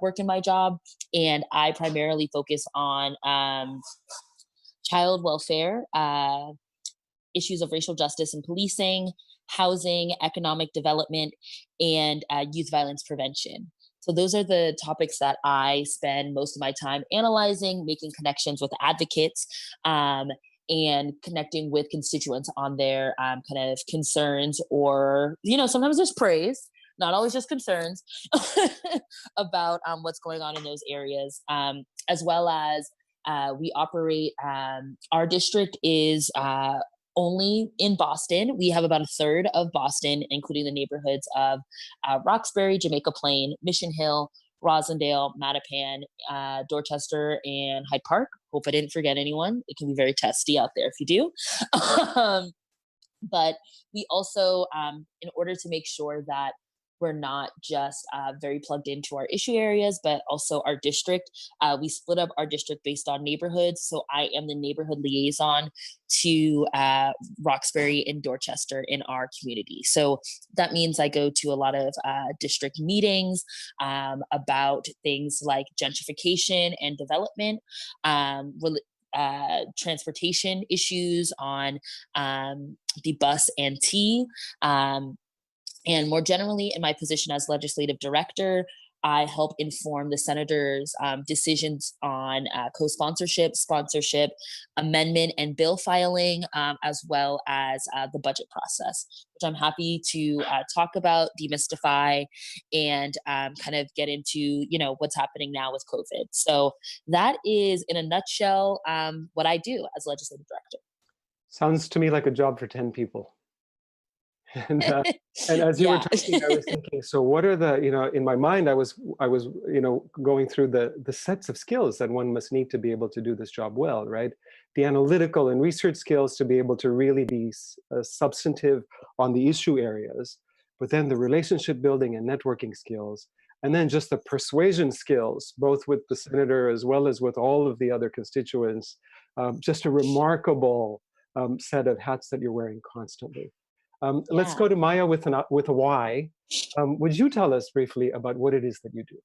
work in my job. And I primarily focus on child welfare, issues of racial justice and policing, housing, economic development, and youth violence prevention. So those are the topics that I spend most of my time analyzing, making connections with advocates, and connecting with constituents on their kind of concerns, or, sometimes just praise, not always just concerns about what's going on in those areas, as well as we operate, our district is only in Boston. We have about a third of Boston, including the neighborhoods of Roxbury, Jamaica Plain, Mission Hill, Rosendale, Mattapan, Dorchester, and Hyde Park. Hope I didn't forget anyone. It can be very testy out there if you do. But we also, in order to make sure that we're not just very plugged into our issue areas, but also our district. We split up our district based on neighborhoods. So I am the neighborhood liaison to Roxbury and Dorchester in our community. So that means I go to a lot of district meetings about things like gentrification and development, transportation issues on the bus and T. And more generally, in my position as legislative director, I help inform the senators' decisions on co-sponsorship, sponsorship, amendment, and bill filing, as well as the budget process, which I'm happy to talk about, demystify, and kind of get into, what's happening now with COVID. So that is, in a nutshell, what I do as legislative director. Sounds to me like a job for 10 people. And as you were talking, I was thinking, so what are the, in my mind, I was going through the sets of skills that one must need to be able to do this job well, right? The analytical and research skills to be able to really be substantive on the issue areas, but then the relationship building and networking skills, and then just the persuasion skills, both with the senator as well as with all of the other constituents. Just a remarkable set of hats that you're wearing constantly. Let's go to Maia with a why. Would you tell us briefly about what it is that you do?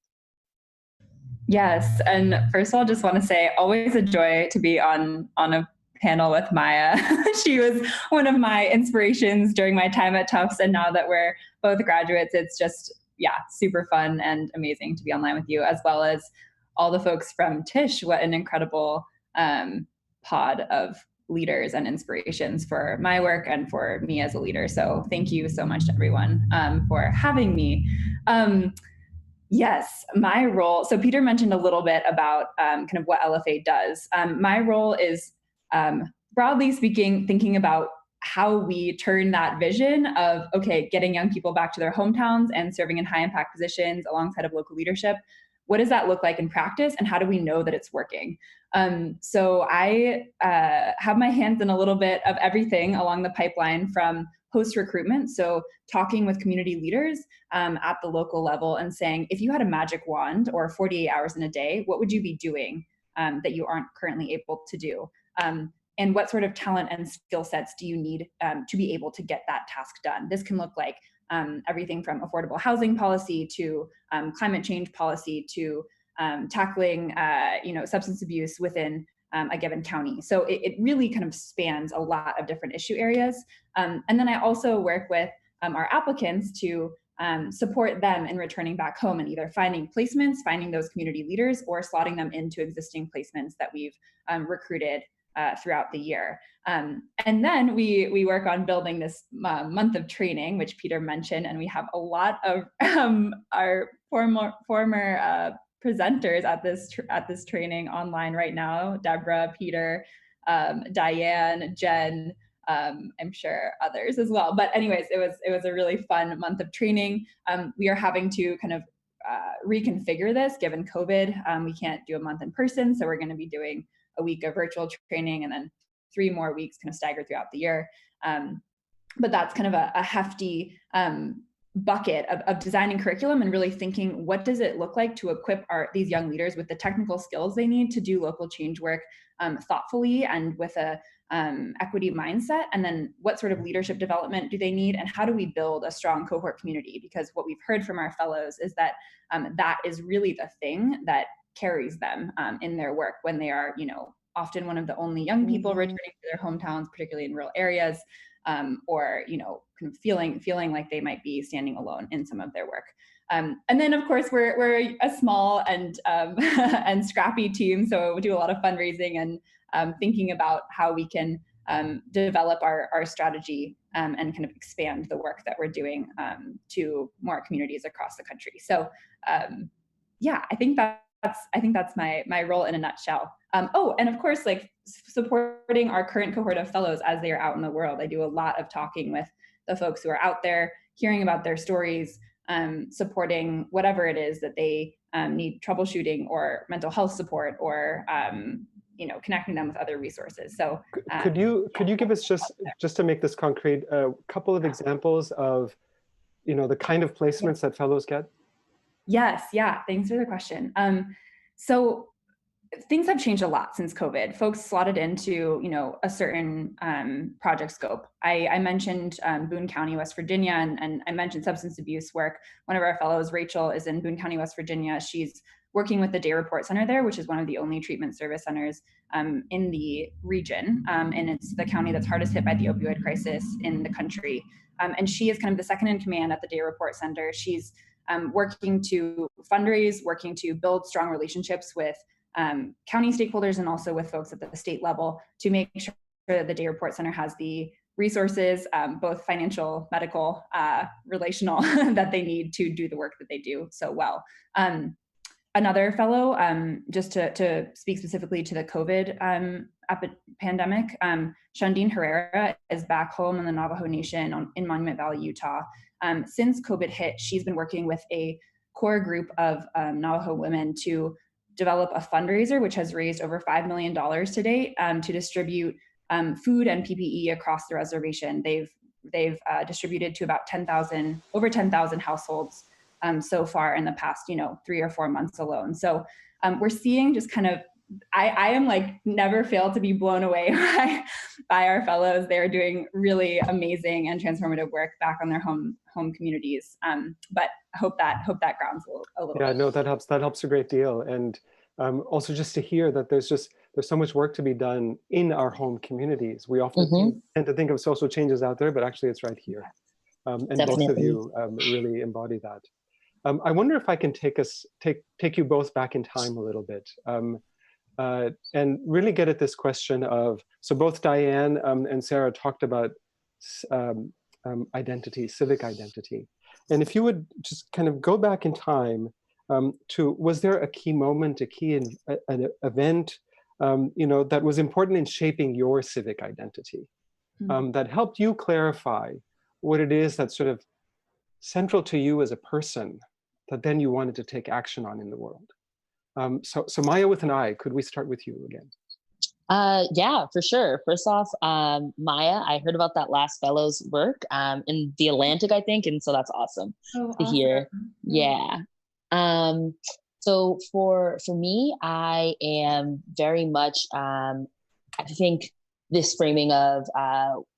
Yes, and first of all, just want to say, always a joy to be on a panel with Maia. She was one of my inspirations during my time at Tufts, and now that we're both graduates, it's just, super fun and amazing to be online with you, as well as all the folks from Tisch. What an incredible pod of leaders and inspirations for my work and for me as a leader. So thank you so much to everyone for having me. Yes, my role, so Peter mentioned a little bit about kind of what LFA does. My role is, broadly speaking, thinking about how we turn that vision of, getting young people back to their hometowns and serving in high impact positions alongside of local leadership. What does that look like in practice, and how do we know that it's working? So I have my hands in a little bit of everything along the pipeline, from post recruitment, so talking with community leaders at the local level and saying, if you had a magic wand or 48 hours in a day, what would you be doing that you aren't currently able to do? And what sort of talent and skill sets do you need to be able to get that task done? This can look like everything from affordable housing policy to climate change policy to tackling substance abuse within a given county. So it really kind of spans a lot of different issue areas. And then I also work with our applicants to support them in returning back home and either finding placements, finding those community leaders, or slotting them into existing placements that we've recruited throughout the year. And then we work on building this month of training, which Peter mentioned, and we have a lot of our former presenters at this training online right now. Deborah, Peter, Diane, Jen, I'm sure others as well. But anyways, it was a really fun month of training. We are having to kind of reconfigure this given COVID. We can't do a month in person, so we're going to be doing a week of virtual training and then 3 more weeks kind of staggered throughout the year. But that's kind of a hefty bucket of designing curriculum and really thinking, what does it look like to equip these young leaders with the technical skills they need to do local change work thoughtfully and with a equity mindset? And then what sort of leadership development do they need? And how do we build a strong cohort community? Because what we've heard from our fellows is that that is really the thing that carries them in their work when they are, often one of the only young people returning to their hometowns, particularly in rural areas, or kind of feeling like they might be standing alone in some of their work. And then, of course, we're a small and and scrappy team, so we do a lot of fundraising and thinking about how we can develop our strategy and kind of expand the work that we're doing to more communities across the country. So, yeah, I think that's my role in a nutshell. And of course, like supporting our current cohort of fellows as they are out in the world. I do a lot of talking with the folks who are out there, hearing about their stories, supporting whatever it is that they need troubleshooting or mental health support or connecting them with other resources. So could you give us just to make this concrete a couple of examples of the kind of placements that fellows get? Yes, yeah, thanks for the question. So things have changed a lot since COVID. Folks slotted into, a certain project scope. I mentioned Boone County, West Virginia, and I mentioned substance abuse work. One of our fellows, Rachel, is in Boone County, West Virginia. She's working with the Day Report Center there, which is one of the only treatment service centers in the region. And it's the county that's hardest hit by the opioid crisis in the country. And she is kind of the second in command at the Day Report Center. She's working to fundraise, working to build strong relationships with county stakeholders and also with folks at the state level to make sure that the Day Report Center has the resources, both financial, medical, relational, that they need to do the work that they do so well. Another fellow, just to speak specifically to the COVID pandemic, Shundine Herrera is back home in the Navajo Nation in Monument Valley, Utah. Since COVID hit, she's been working with a core group of Navajo women to develop a fundraiser, which has raised over $5 million to date to distribute food and PPE across the reservation. They've distributed to about over 10,000 households so far in the past, 3 or 4 months alone. So we're seeing just kind of, I am like never fail to be blown away by our fellows. They're doing really amazing and transformative work back on their home communities. But I hope that grounds a little Yeah, bit. no, that helps a great deal. And also just to hear that there's so much work to be done in our home communities. We often tend to think of social changes out there, but actually it's right here. And Definitely. Both of you really embody that. I wonder if I can take you both back in time a little bit. And really get at this question of, so both Diane and Sara talked about identity, civic identity. And if you would just kind of go back in time was there a key moment, an event, that was important in shaping your civic identity, that helped you clarify what it is that's sort of central to you as a person that then you wanted to take action on in the world? So Maia with an I, could we start with you again? Yeah, for sure. First off, Maia, I heard about that last fellow's work in the Atlantic, I think, and so that's awesome to hear. Yeah. So for me, I am very much, I think this framing of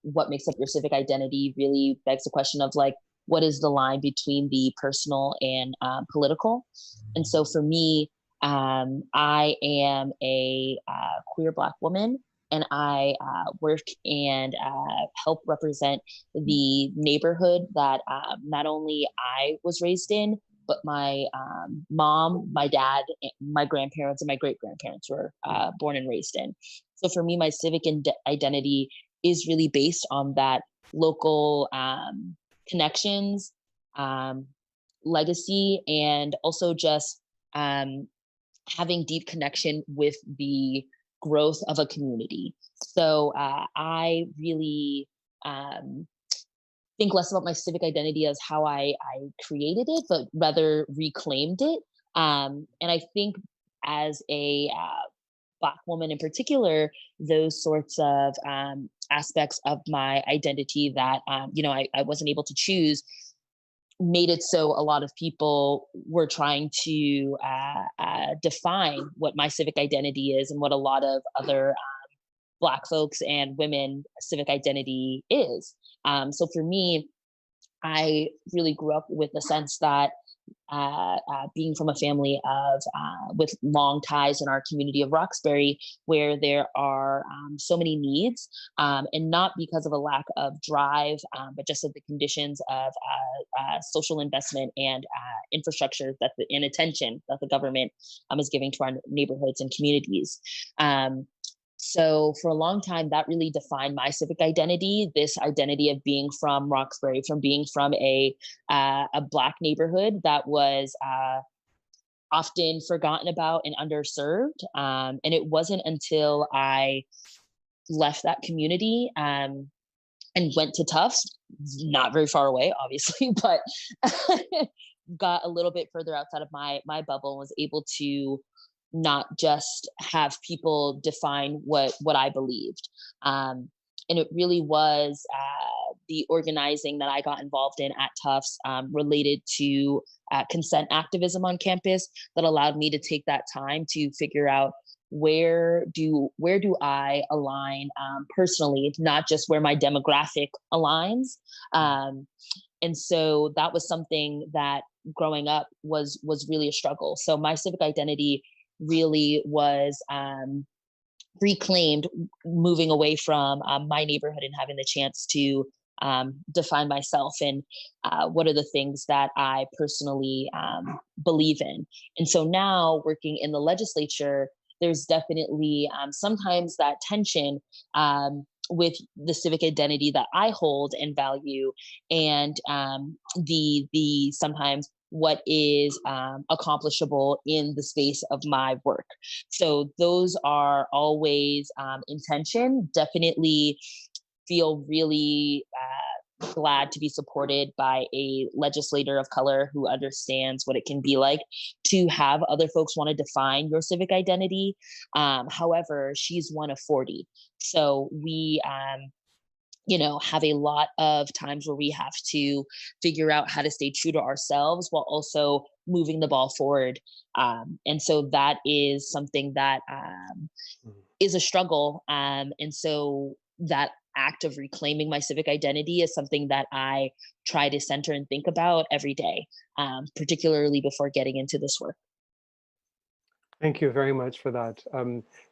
what makes up your civic identity really begs the question of like, what is the line between the personal and political? And so for me, I am a queer Black woman, and I work and help represent the neighborhood that not only I was raised in, but my mom, my dad, my grandparents, and my great-grandparents were born and raised in. So for me, my civic identity is really based on that local connections, legacy, and also just having deep connection with the growth of a community. So I really think less about my civic identity as how I created it, but rather reclaimed it. And I think as a Black woman in particular, those sorts of aspects of my identity that, I wasn't able to choose made it so a lot of people were trying to define what my civic identity is and what a lot of other Black folks and women civic identity is. So for me, I really grew up with the sense that being from a family of with long ties in our community of Roxbury, where there are so many needs, and not because of a lack of drive, but just of the conditions of social investment and infrastructure and attention that the government is giving to our neighborhoods and communities. So for a long time, that really defined my civic identity, this identity of being from Roxbury, from being from a Black neighborhood that was often forgotten about and underserved. And it wasn't until I left that community and went to Tufts, not very far away, obviously, but got a little bit further outside of my bubble and was able to not just have people define what I believed. And it really was the organizing that I got involved in at Tufts related to consent activism on campus that allowed me to take that time to figure out where do I align personally, not just where my demographic aligns. And so that was something that growing up was really a struggle. So my civic identity really was reclaimed moving away from my neighborhood and having the chance to define myself and what are the things that I personally believe in. And so now working in the legislature, there's definitely sometimes that tension with the civic identity that I hold and value, and the sometimes what is accomplishable in the space of my work. So those are always in tension. Definitely feel really glad to be supported by a legislator of color who understands what it can be like to have other folks want to define your civic identity. However, she's one of 40. So we have a lot of times where we have to figure out how to stay true to ourselves while also moving the ball forward. And so that is something that is a struggle. And so that act of reclaiming my civic identity is something that I try to center and think about every day, particularly before getting into this work. Thank you very much for that.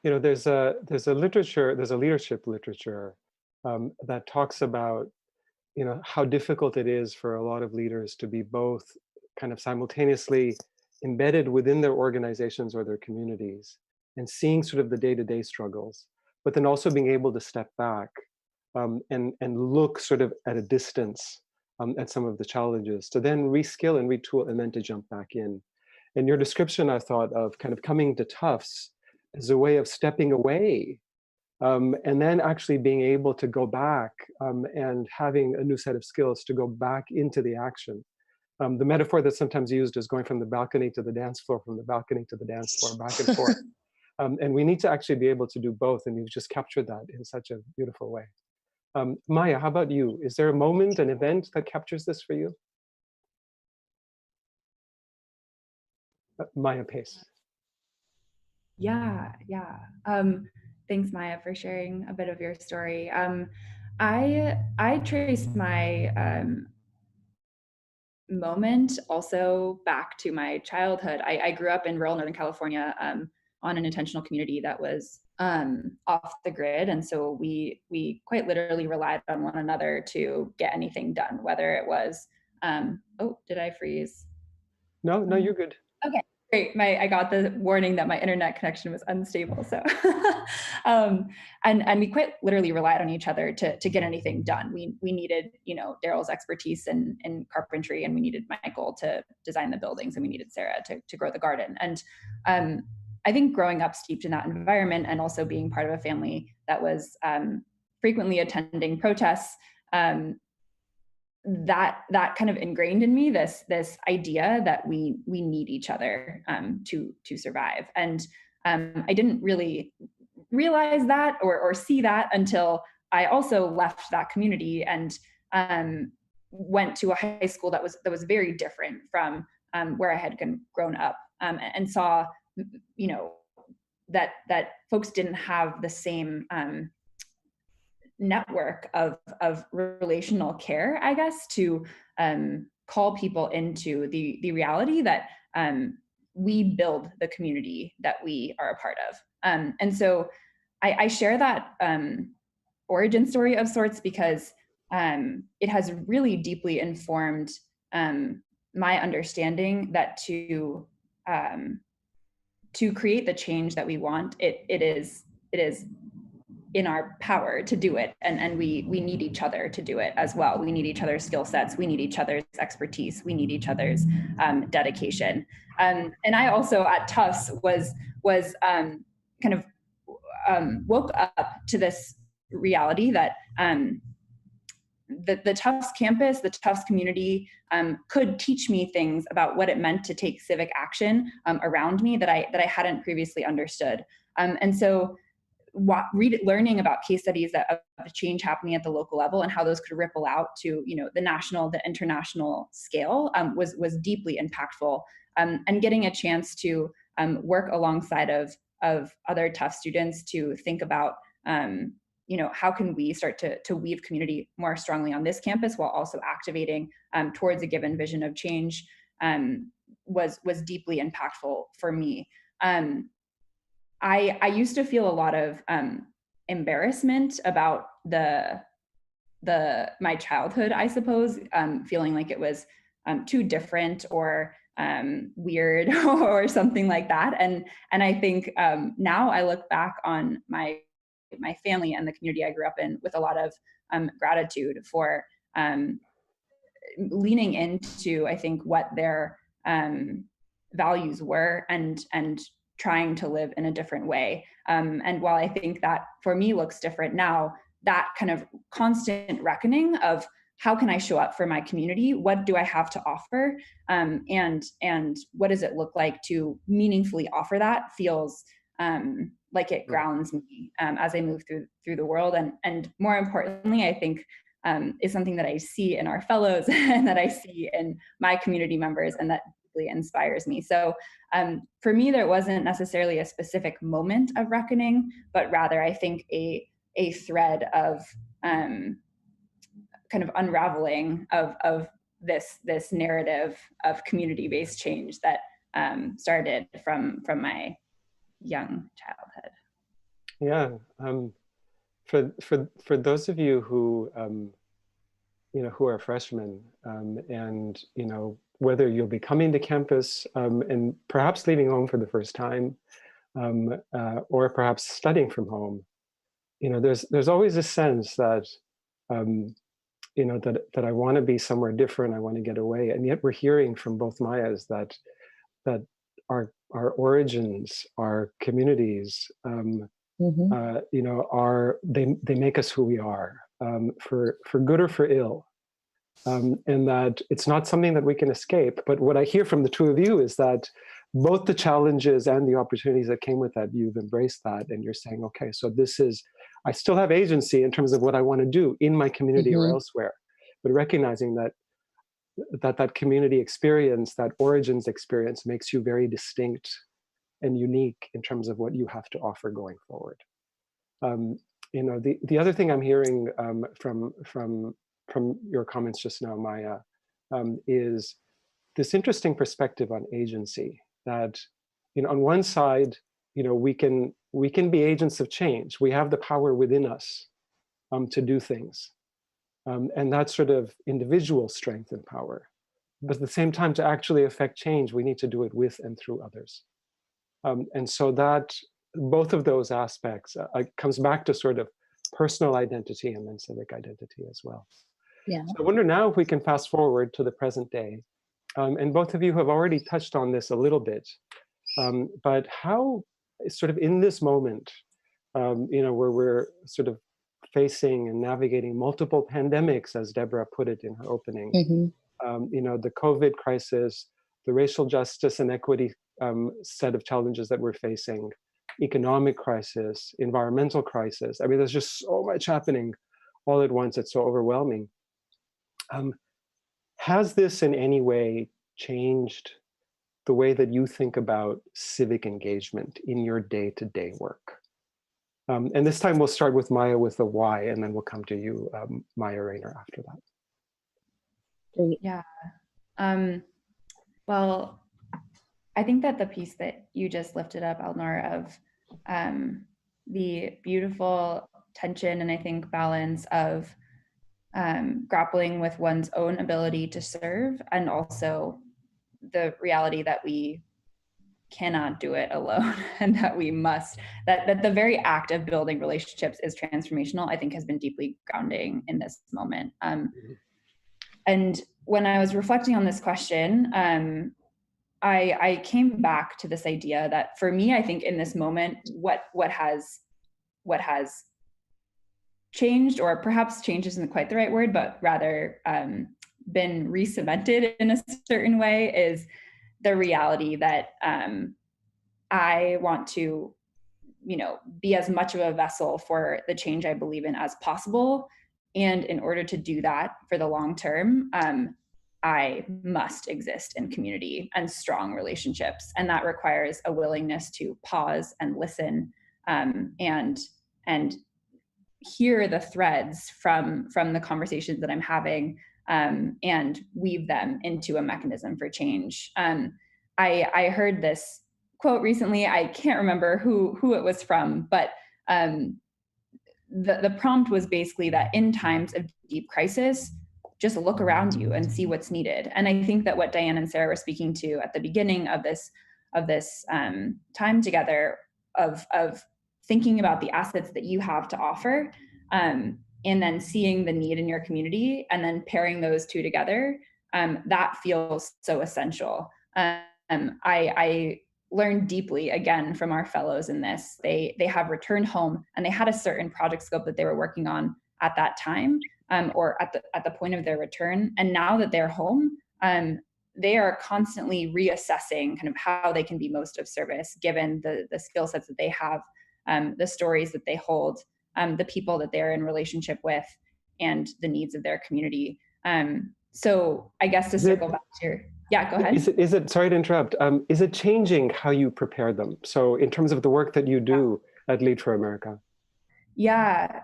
There's a leadership literature that talks about, how difficult it is for a lot of leaders to be both kind of simultaneously embedded within their organizations or their communities and seeing sort of the day-to-day struggles, but then also being able to step back and look sort of at a distance at some of the challenges to then reskill and retool and then to jump back in. And your description, I thought, of kind of coming to Tufts as a way of stepping away and then actually being able to go back and having a new set of skills to go back into the action. The metaphor that's sometimes used is going from the balcony to the dance floor, from the balcony to the dance floor, back and forth. And we need to actually be able to do both. And you've just captured that in such a beautiful way. Maia, how about you? Is there a moment, an event that captures this for you? Maia Pace. Yeah. Thanks, Maia, for sharing a bit of your story. I trace my moment also back to my childhood. I grew up in rural Northern California on an intentional community that was off the grid. And so we quite literally relied on one another to get anything done, whether it was, oh, did I freeze? No, you're good. Okay. Great. I got the warning that my internet connection was unstable. So, and we quite literally relied on each other to get anything done. We needed, Daryl's expertise in carpentry, and we needed Michael to design the buildings, and we needed Sara to grow the garden. And I think growing up steeped in that environment and also being part of a family that was frequently attending protests, that kind of ingrained in me this idea that we need each other to survive. And I didn't really realize that or see that until I also left that community and went to a high school that was very different from where I had grown up, and saw, you know, that folks didn't have the same network of relational care, I guess, to call people into the reality that we build the community that we are a part of. And so I share that origin story of sorts because it has really deeply informed my understanding that to create the change that we want, it is in our power to do it, and we need each other to do it as well. We need each other's skill sets, we need each other's expertise, we need each other's dedication. And I also at Tufts was kind of woke up to this reality that the Tufts campus, the Tufts community could teach me things about what it meant to take civic action around me that I hadn't previously understood. And so learning about case studies of change happening at the local level and how those could ripple out to, you know, the national, the international scale was deeply impactful. And getting a chance to work alongside of other Tufts students to think about, you know, how can we start to weave community more strongly on this campus while also activating towards a given vision of change was deeply impactful for me. I used to feel a lot of embarrassment about my childhood, I suppose, feeling like it was too different or weird or something like that. And I think now I look back on my family and the community I grew up in with a lot of gratitude for leaning into, I think, what their values were and trying to live in a different way. And while I think that for me looks different now, that kind of constant reckoning of how can I show up for my community? What do I have to offer? And what does it look like to meaningfully offer that feels like it grounds me as I move through the world. And more importantly, I think is something that I see in our fellows and that I see in my community members, and that deeply inspires me. So for me, there wasn't necessarily a specific moment of reckoning, but rather I think a thread of kind of unraveling of this narrative of community-based change that started from my young childhood. Yeah, for those of you who you know, who are freshmen, and you know, whether you'll be coming to campus and perhaps leaving home for the first time, or perhaps studying from home, you know, there's always a sense that you know, that I want to be somewhere different, I want to get away, and yet we're hearing from both Maias that our origins, our communities, you know, they make us who we are, for good or for ill, and that it's not something that we can escape. But what I hear from the two of you is that both the challenges and the opportunities that came with that, you've embraced that, and you're saying, okay, so this is, I still have agency in terms of what I want to do in my community or elsewhere, but recognizing that community experience, that origins experience, makes you very distinct and unique in terms of what you have to offer going forward. You know, the other thing I'm hearing from your comments just now, Maia, is this interesting perspective on agency. That, you know, on one side, you know, we can be agents of change. We have the power within us to do things, and that sort of individual strength and power. But at the same time, to actually affect change, we need to do it with and through others. And so that both of those aspects comes back to sort of personal identity and then civic identity as well. Yeah. So I wonder now if we can fast forward to the present day. And both of you have already touched on this a little bit, but how sort of in this moment, you know, where we're sort of facing and navigating multiple pandemics, as Deborah put it in her opening, you know, the COVID crisis, the racial justice and equity set of challenges that we're facing, economic crisis, environmental crisis. I mean, there's just so much happening all at once. It's so overwhelming. has this in any way changed the way that you think about civic engagement in your day-to-day work? And this time we'll start with Maia with the why, and then we'll come to you, Maia Raynor, after that. Great. Yeah. Well, I think that the piece that you just lifted up, Alnoor, of the beautiful tension and I think balance of grappling with one's own ability to serve, and also the reality that we cannot do it alone and that we must, that the very act of building relationships is transformational, I think has been deeply grounding in this moment. And when I was reflecting on this question, I came back to this idea that for me, I think in this moment, what has changed, or perhaps change isn't quite the right word, but rather been re-cemented in a certain way, is the reality that I want to, be as much of a vessel for the change I believe in as possible. And in order to do that for the long term, I must exist in community and strong relationships. And that requires a willingness to pause and listen, and hear the threads from the conversations that I'm having, and weave them into a mechanism for change. I heard this quote recently. I can't remember who it was from, but the prompt was basically that in times of deep crisis, just look around you and see what's needed. And I think that what Diane and Sara were speaking to at the beginning of this time together, of thinking about the assets that you have to offer, and then seeing the need in your community, and then pairing those two together, that feels so essential. I learned deeply again from our fellows in this. They have returned home, and they had a certain project scope that they were working on at that time, or at the point of their return. And now that they're home, they are constantly reassessing kind of how they can be most of service, given the skill sets that they have, the stories that they hold, the people that they're in relationship with, and the needs of their community. So I guess to circle back to your, yeah, go ahead. Is it, sorry to interrupt, is it changing how you prepare them? So in terms of the work that you do at Lead for America? Yeah.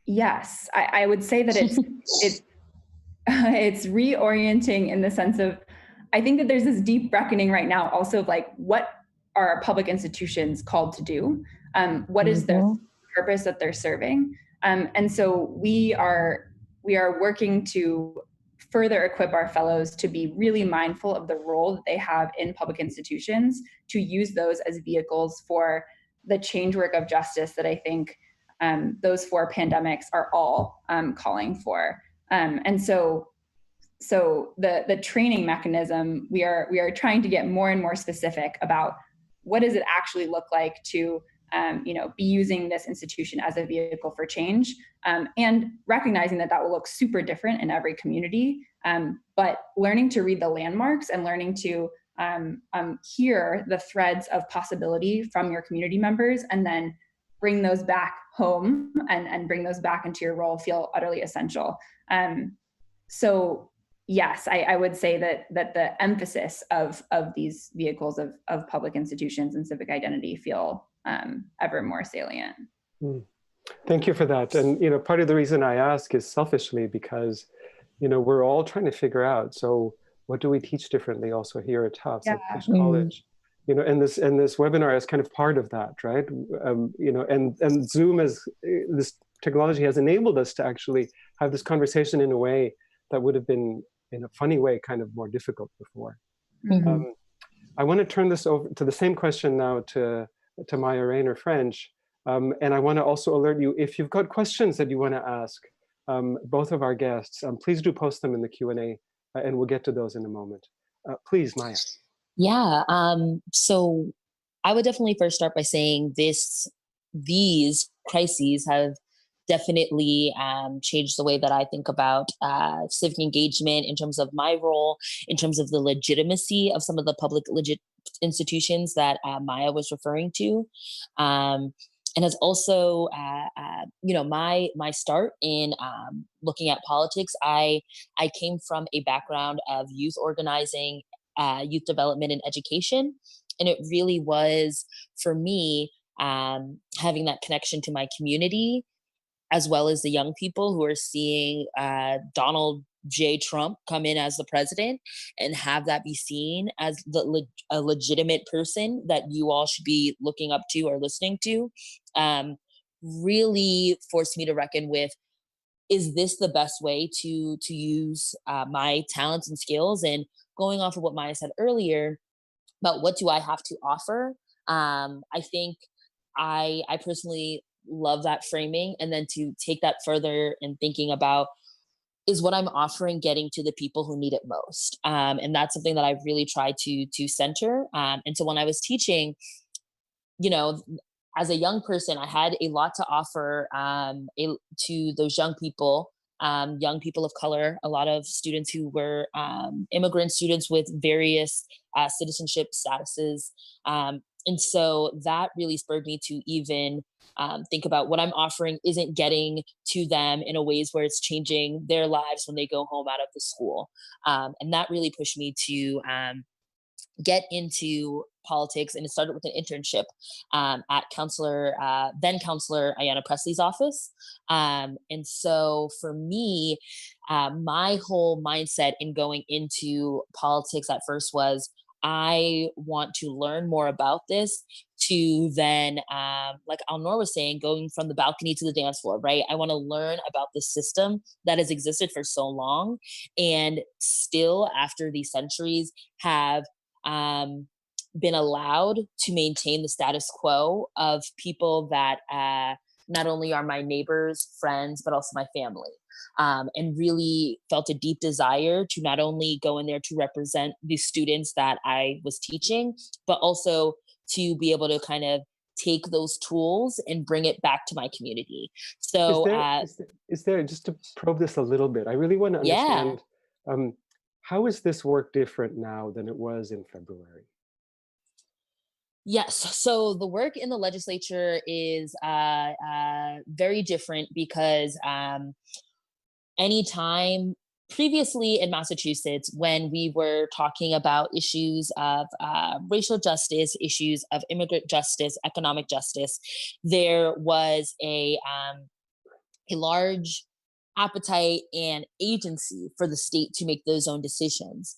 Yes, I would say that it's reorienting in the sense of, I think that there's this deep reckoning right now also of like, what are our public institutions called to do? What is their purpose that they're serving? And so we are working to further equip our fellows to be really mindful of the role that they have in public institutions, to use those as vehicles for the change work of justice that I think those 4 pandemics are all calling for. And so the training mechanism, we are trying to get more and more specific about what does it actually look like to be using this institution as a vehicle for change, and recognizing that will look super different in every community, but learning to read the landmarks and learning to hear the threads of possibility from your community members, and then bring those back home and bring those back into your role feel utterly essential. So yes, I would say that the emphasis of these vehicles of public institutions and civic identity feel ever more salient. Thank you for that. And part of the reason I ask is selfishly because we're all trying to figure out, so what do we teach differently also here at Tufts, at Tisch College? And this webinar is kind of part of that, right? And Zoom, as this technology has enabled us to actually have this conversation in a way that would have been, in a funny way, kind of more difficult before. I want to turn this over to the same question now to Maia Raynor-French. And I want to also alert you, if you've got questions that you want to ask both of our guests, please do post them in the Q&A, and we'll get to those in a moment. Please, Maia. Yeah. So I would definitely first start by saying these crises have definitely changed the way that I think about civic engagement in terms of my role, in terms of the legitimacy of some of the public institutions that Maia was referring to. and has also, my start in looking at politics. I came from a background of youth organizing, youth development, and education, and it really was for me having that connection to my community, as well as the young people who are seeing Donald J. Trump come in as the president and have that be seen as a legitimate person that you all should be looking up to or listening to, really forced me to reckon with, is this the best way to use my talents and skills? And going off of what Maia said earlier about what do I have to offer, I think I personally love that framing. And then to take that further and thinking about, is what I'm offering getting to the people who need it most? And that's something that I've really tried to center. And so when I was teaching, as a young person, I had a lot to offer to those young people of color, a lot of students who were immigrant students with various citizenship statuses. And so that really spurred me to even think about what I'm offering isn't getting to them in a ways where it's changing their lives when they go home out of the school. And that really pushed me to get into politics, and it started with an internship at then Counselor Ayanna Presley's office. And so for me, my whole mindset in going into politics at first was, I want to learn more about this, to then, like Alnoor was saying, going from the balcony to the dance floor, right? I want to learn about the system that has existed for so long and still after these centuries have been allowed to maintain the status quo of people that not only are my neighbors, friends, but also my family. And really felt a deep desire to not only go in there to represent the students that I was teaching, but also to be able to kind of take those tools and bring it back to my community. So is there just to probe this a little bit, I really want to understand, how is this work different now than it was in February? Yes. So the work in the legislature is very different because anytime previously in Massachusetts, when we were talking about issues of racial justice, issues of immigrant justice, economic justice, there was a large appetite and agency for the state to make those own decisions.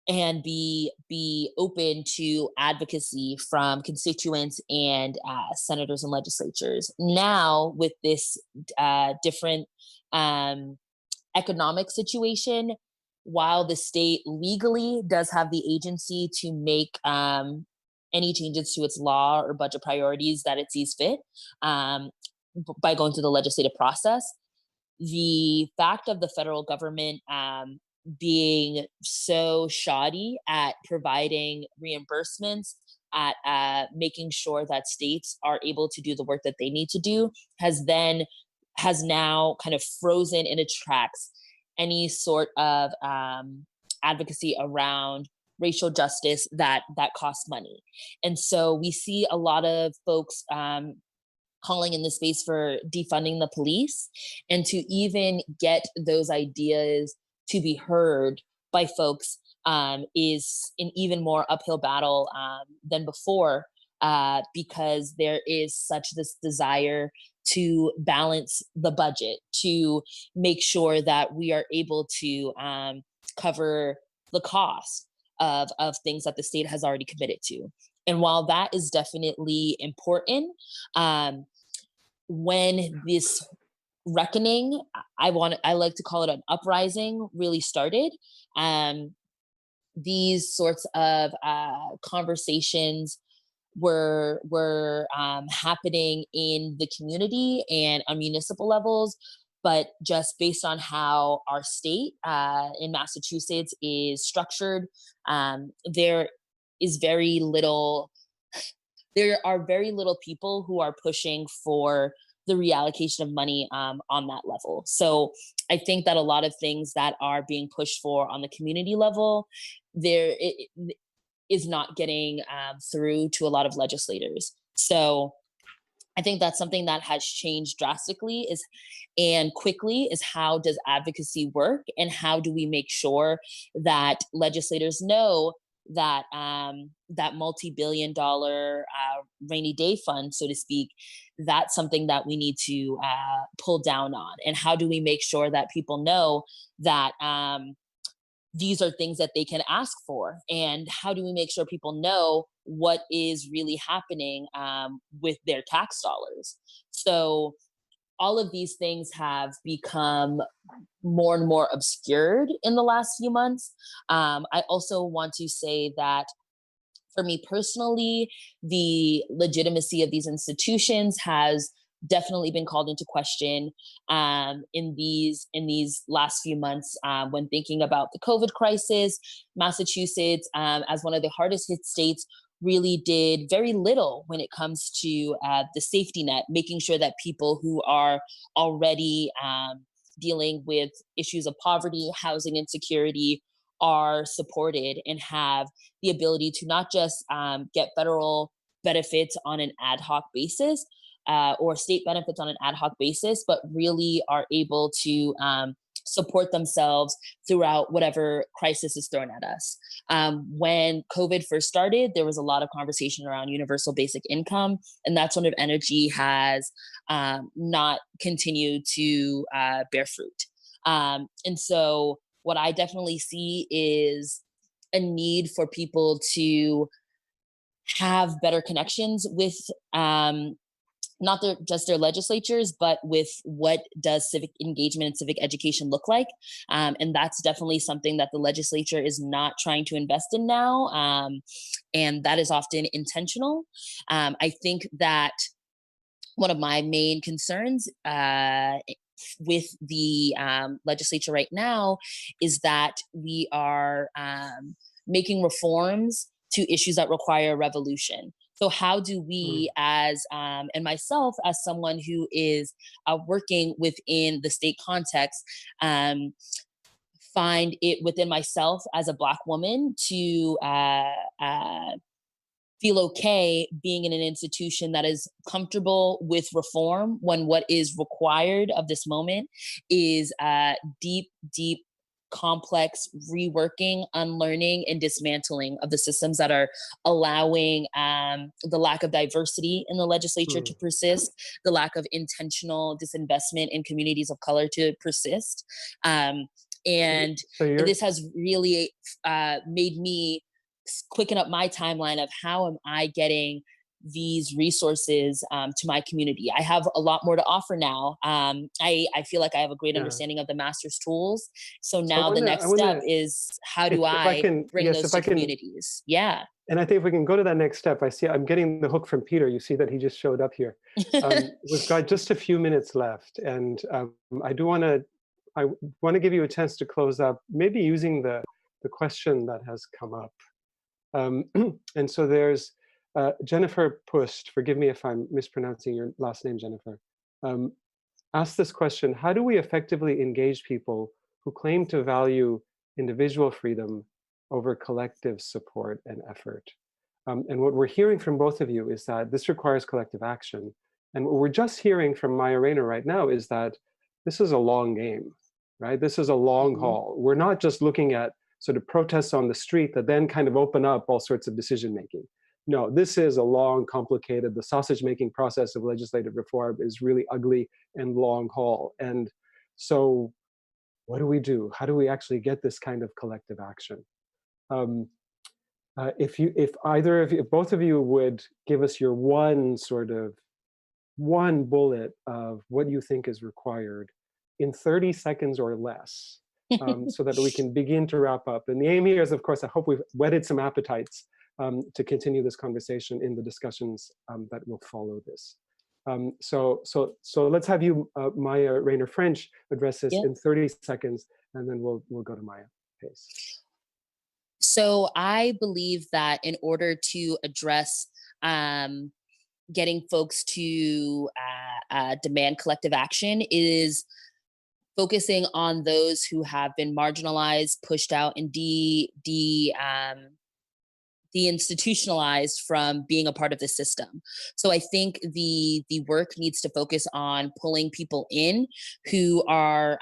And be open to advocacy from constituents and senators and legislatures. Now, with this different economic situation, while the state legally does have the agency to make any changes to its law or budget priorities that it sees fit by going through the legislative process, the fact of the federal government being so shoddy at providing reimbursements, at making sure that states are able to do the work that they need to do, has now kind of frozen in its tracks any sort of advocacy around racial justice that costs money. And so we see a lot of folks calling in the space for defunding the police, and to even get those ideas to be heard by folks is an even more uphill battle than before, because there is such this desire to balance the budget, to make sure that we are able to cover the cost of things that the state has already committed to. And while that is definitely important, when this reckoning, I like to call it an uprising, really started, these sorts of conversations were happening in the community and on municipal levels, but just based on how our state in Massachusetts is structured, there are very little people who are pushing for the reallocation of money on that level. So I think that a lot of things that are being pushed for on the community level, it is not getting through to a lot of legislators. So I think that's something that has changed drastically and quickly is how does advocacy work, and how do we make sure that legislators know that that multi-billion-dollar rainy day fund, so to speak, that's something that we need to pull down on, and how do we make sure that people know that these are things that they can ask for, and how do we make sure people know what is really happening with their tax dollars. So all of these things have become more and more obscured in the last few months. I also want to say that for me personally, the legitimacy of these institutions has definitely been called into question in these last few months. When thinking about the COVID crisis, Massachusetts, as one of the hardest hit states, really did very little when it comes to the safety net, making sure that people who are already dealing with issues of poverty, housing insecurity, are supported and have the ability to not just get federal benefits on an ad hoc basis, or state benefits on an ad hoc basis, but really are able to support themselves throughout whatever crisis is thrown at us. When COVID first started, there was a lot of conversation around universal basic income, and that sort of energy has not continued to bear fruit. And so what I definitely see is a need for people to have better connections with not just their legislatures, but with what does civic engagement and civic education look like. And that's definitely something that the legislature is not trying to invest in now. And that is often intentional. I think that one of my main concerns with the legislature right now is that we are making reforms to issues that require revolution. So how do we as, and myself as someone who is working within the state context, find it within myself as a Black woman to feel okay being in an institution that is comfortable with reform when what is required of this moment is deep, complex reworking, unlearning, and dismantling of the systems that are allowing the lack of diversity in the legislature to persist, the lack of intentional disinvestment in communities of color to persist. And this has really made me quicken up my timeline of how am I getting these resources to my community. I have a lot more to offer now. I feel like I have a great understanding of the master's tools. So now the next step is how do I bring those to communities? Yeah. And I think if we can go to that next step, I see I'm getting the hook from Peter. You see that he just showed up here. We've got just a few minutes left. And I want to give you a chance to close up, maybe using the question that has come up. And so there's Jennifer Pust, forgive me if I'm mispronouncing your last name, Jennifer, asked this question: how do we effectively engage people who claim to value individual freedom over collective support and effort? And what we're hearing from both of you is that this requires collective action. And what we're just hearing from Maia Raynor right now is that this is a long game, right? This is a long haul. We're not just looking at sort of protests on the street that then kind of open up all sorts of decision making. No, this is a long, complicated, the sausage making process of legislative reform is really ugly and long haul. And so what do we do? How do we actually get this kind of collective action? If both of you would give us your one bullet of what you think is required in 30 seconds or less, so that we can begin to wrap up. And the aim here is, of course, I hope we've whetted some appetites to continue this conversation in the discussions that will follow this. So let's have you, Maia Raynor-French, address this in 30 seconds, and then we'll go to Maia Pace. So I believe that in order to address getting folks to demand collective action is focusing on those who have been marginalized, pushed out, and de-institutionalized from being a part of the system. So I think the work needs to focus on pulling people in who are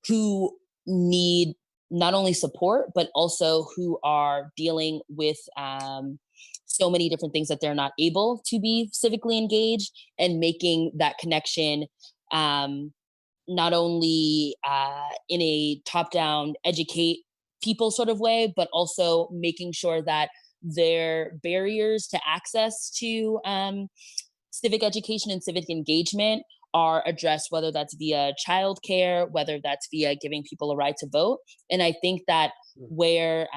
who need not only support, but also who are dealing with so many different things that they're not able to be civically engaged, and making that connection not only in a top-down educate people sort of way, but also making sure that their barriers to access to civic education and civic engagement are addressed, whether that's via childcare, whether that's via giving people a right to vote. And I think that where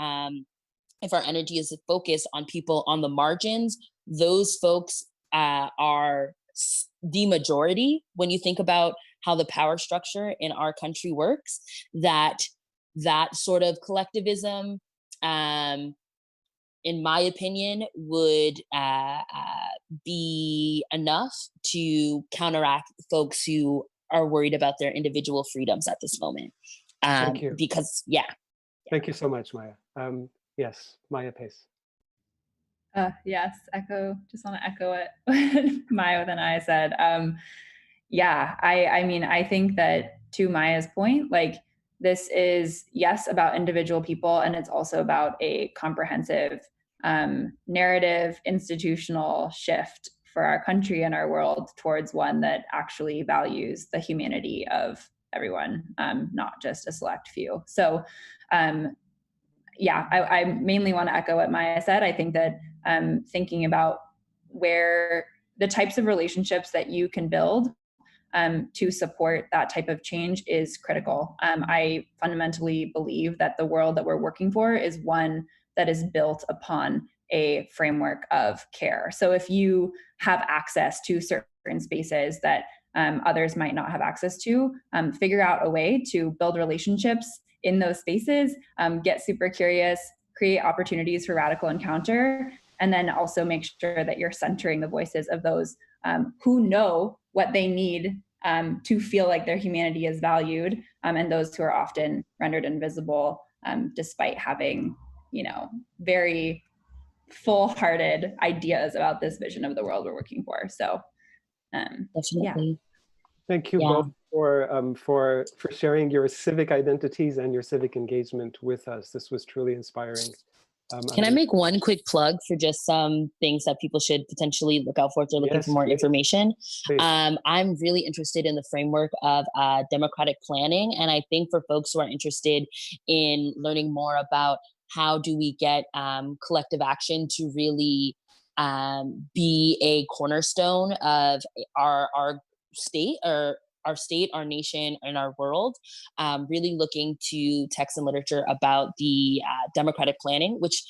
if our energy is focused on people on the margins, those folks are the majority when you think about how the power structure in our country works, that sort of collectivism, in my opinion, would be enough to counteract folks who are worried about their individual freedoms at this moment. Thank you. Because, yeah. Thank you so much, Maia. Yes, Maia Pace. Yes, just want to echo what Maia with an I said. Yeah, I mean, I think that to Maya's point, like, this is, yes, about individual people, and it's also about a comprehensive narrative, institutional shift for our country and our world towards one that actually values the humanity of everyone, not just a select few. So, yeah, I mainly want to echo what Maia said. I think that thinking about where the types of relationships that you can build to support that type of change is critical. I fundamentally believe that the world that we're working for is one that is built upon a framework of care. So if you have access to certain spaces that others might not have access to, figure out a way to build relationships in those spaces, get super curious, create opportunities for radical encounter, and then also make sure that you're centering the voices of those who know what they need to feel like their humanity is valued, and those who are often rendered invisible despite having, very full-hearted ideas about this vision of the world we're working for. So, Definitely. Yeah. Thank you both for sharing your civic identities and your civic engagement with us. This was truly inspiring. Can I make one quick plug for just some things that people should potentially look out for if they're looking for more information? I'm really interested in the framework of democratic planning. And I think for folks who are interested in learning more about how do we get collective action to really be a cornerstone of our state, or our nation, and our world, really looking to text and literature about the democratic planning, which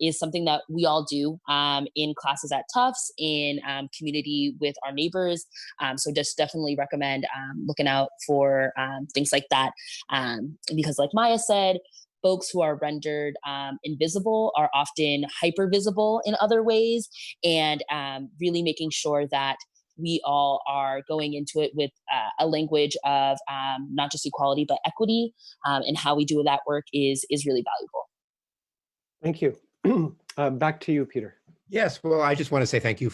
is something that we all do in classes at Tufts, in community with our neighbors. So just definitely recommend looking out for things like that. Because like Maia said, folks who are rendered invisible are often hyper visible in other ways, and really making sure that we all are going into it with a language of not just equality, but equity, and how we do that work is really valuable. Thank you. Back to you, Peter. Yes, well, I just want to say thank you.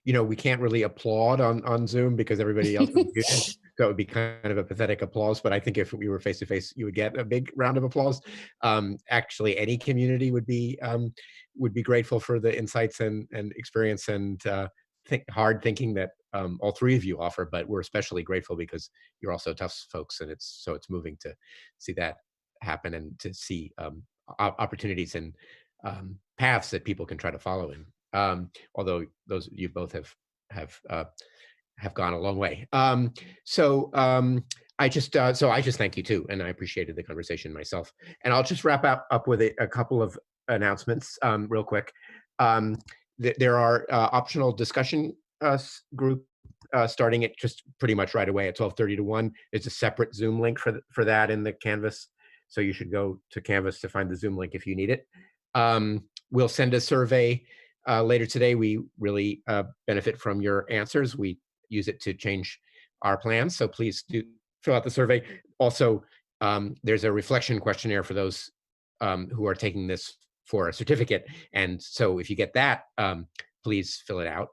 We can't really applaud on Zoom because everybody else is muted, so it would be kind of a pathetic applause. But I think if we were face to face, you would get a big round of applause. Actually, any community would be grateful for the insights and experience and hard thinking that all three of you offer. But we're especially grateful because you're also Tufts folks, and it's moving to see that happen and to see opportunities and paths that people can try to follow in. Although those you both have gone a long way. So I just thank you too, and I appreciated the conversation myself. And I'll just wrap up with a couple of announcements real quick. There are optional discussion group starting at just pretty much right away at 12:30 to 1. There's a separate Zoom link for that in the Canvas, so you should go to Canvas to find the Zoom link if you need it. We'll send a survey later today. We really benefit from your answers. We use it to change our plans, so please do fill out the survey. Also, there's a reflection questionnaire for those who are taking this for a certificate. And so if you get that, please fill it out.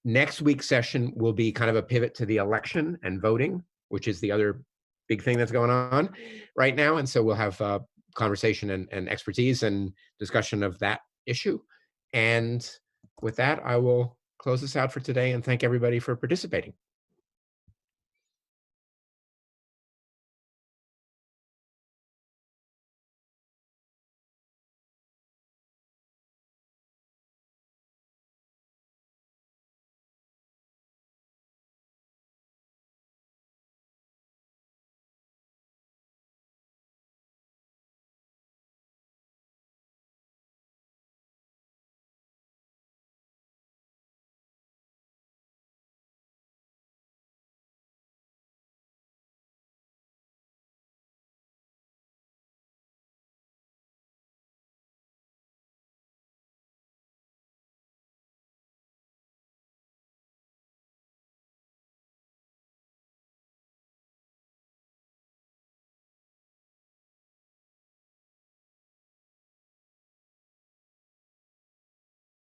Next week's session will be kind of a pivot to the election and voting, which is the other big thing that's going on right now. And so we'll have conversation and expertise and discussion of that issue. And with that, I will close this out for today and thank everybody for participating.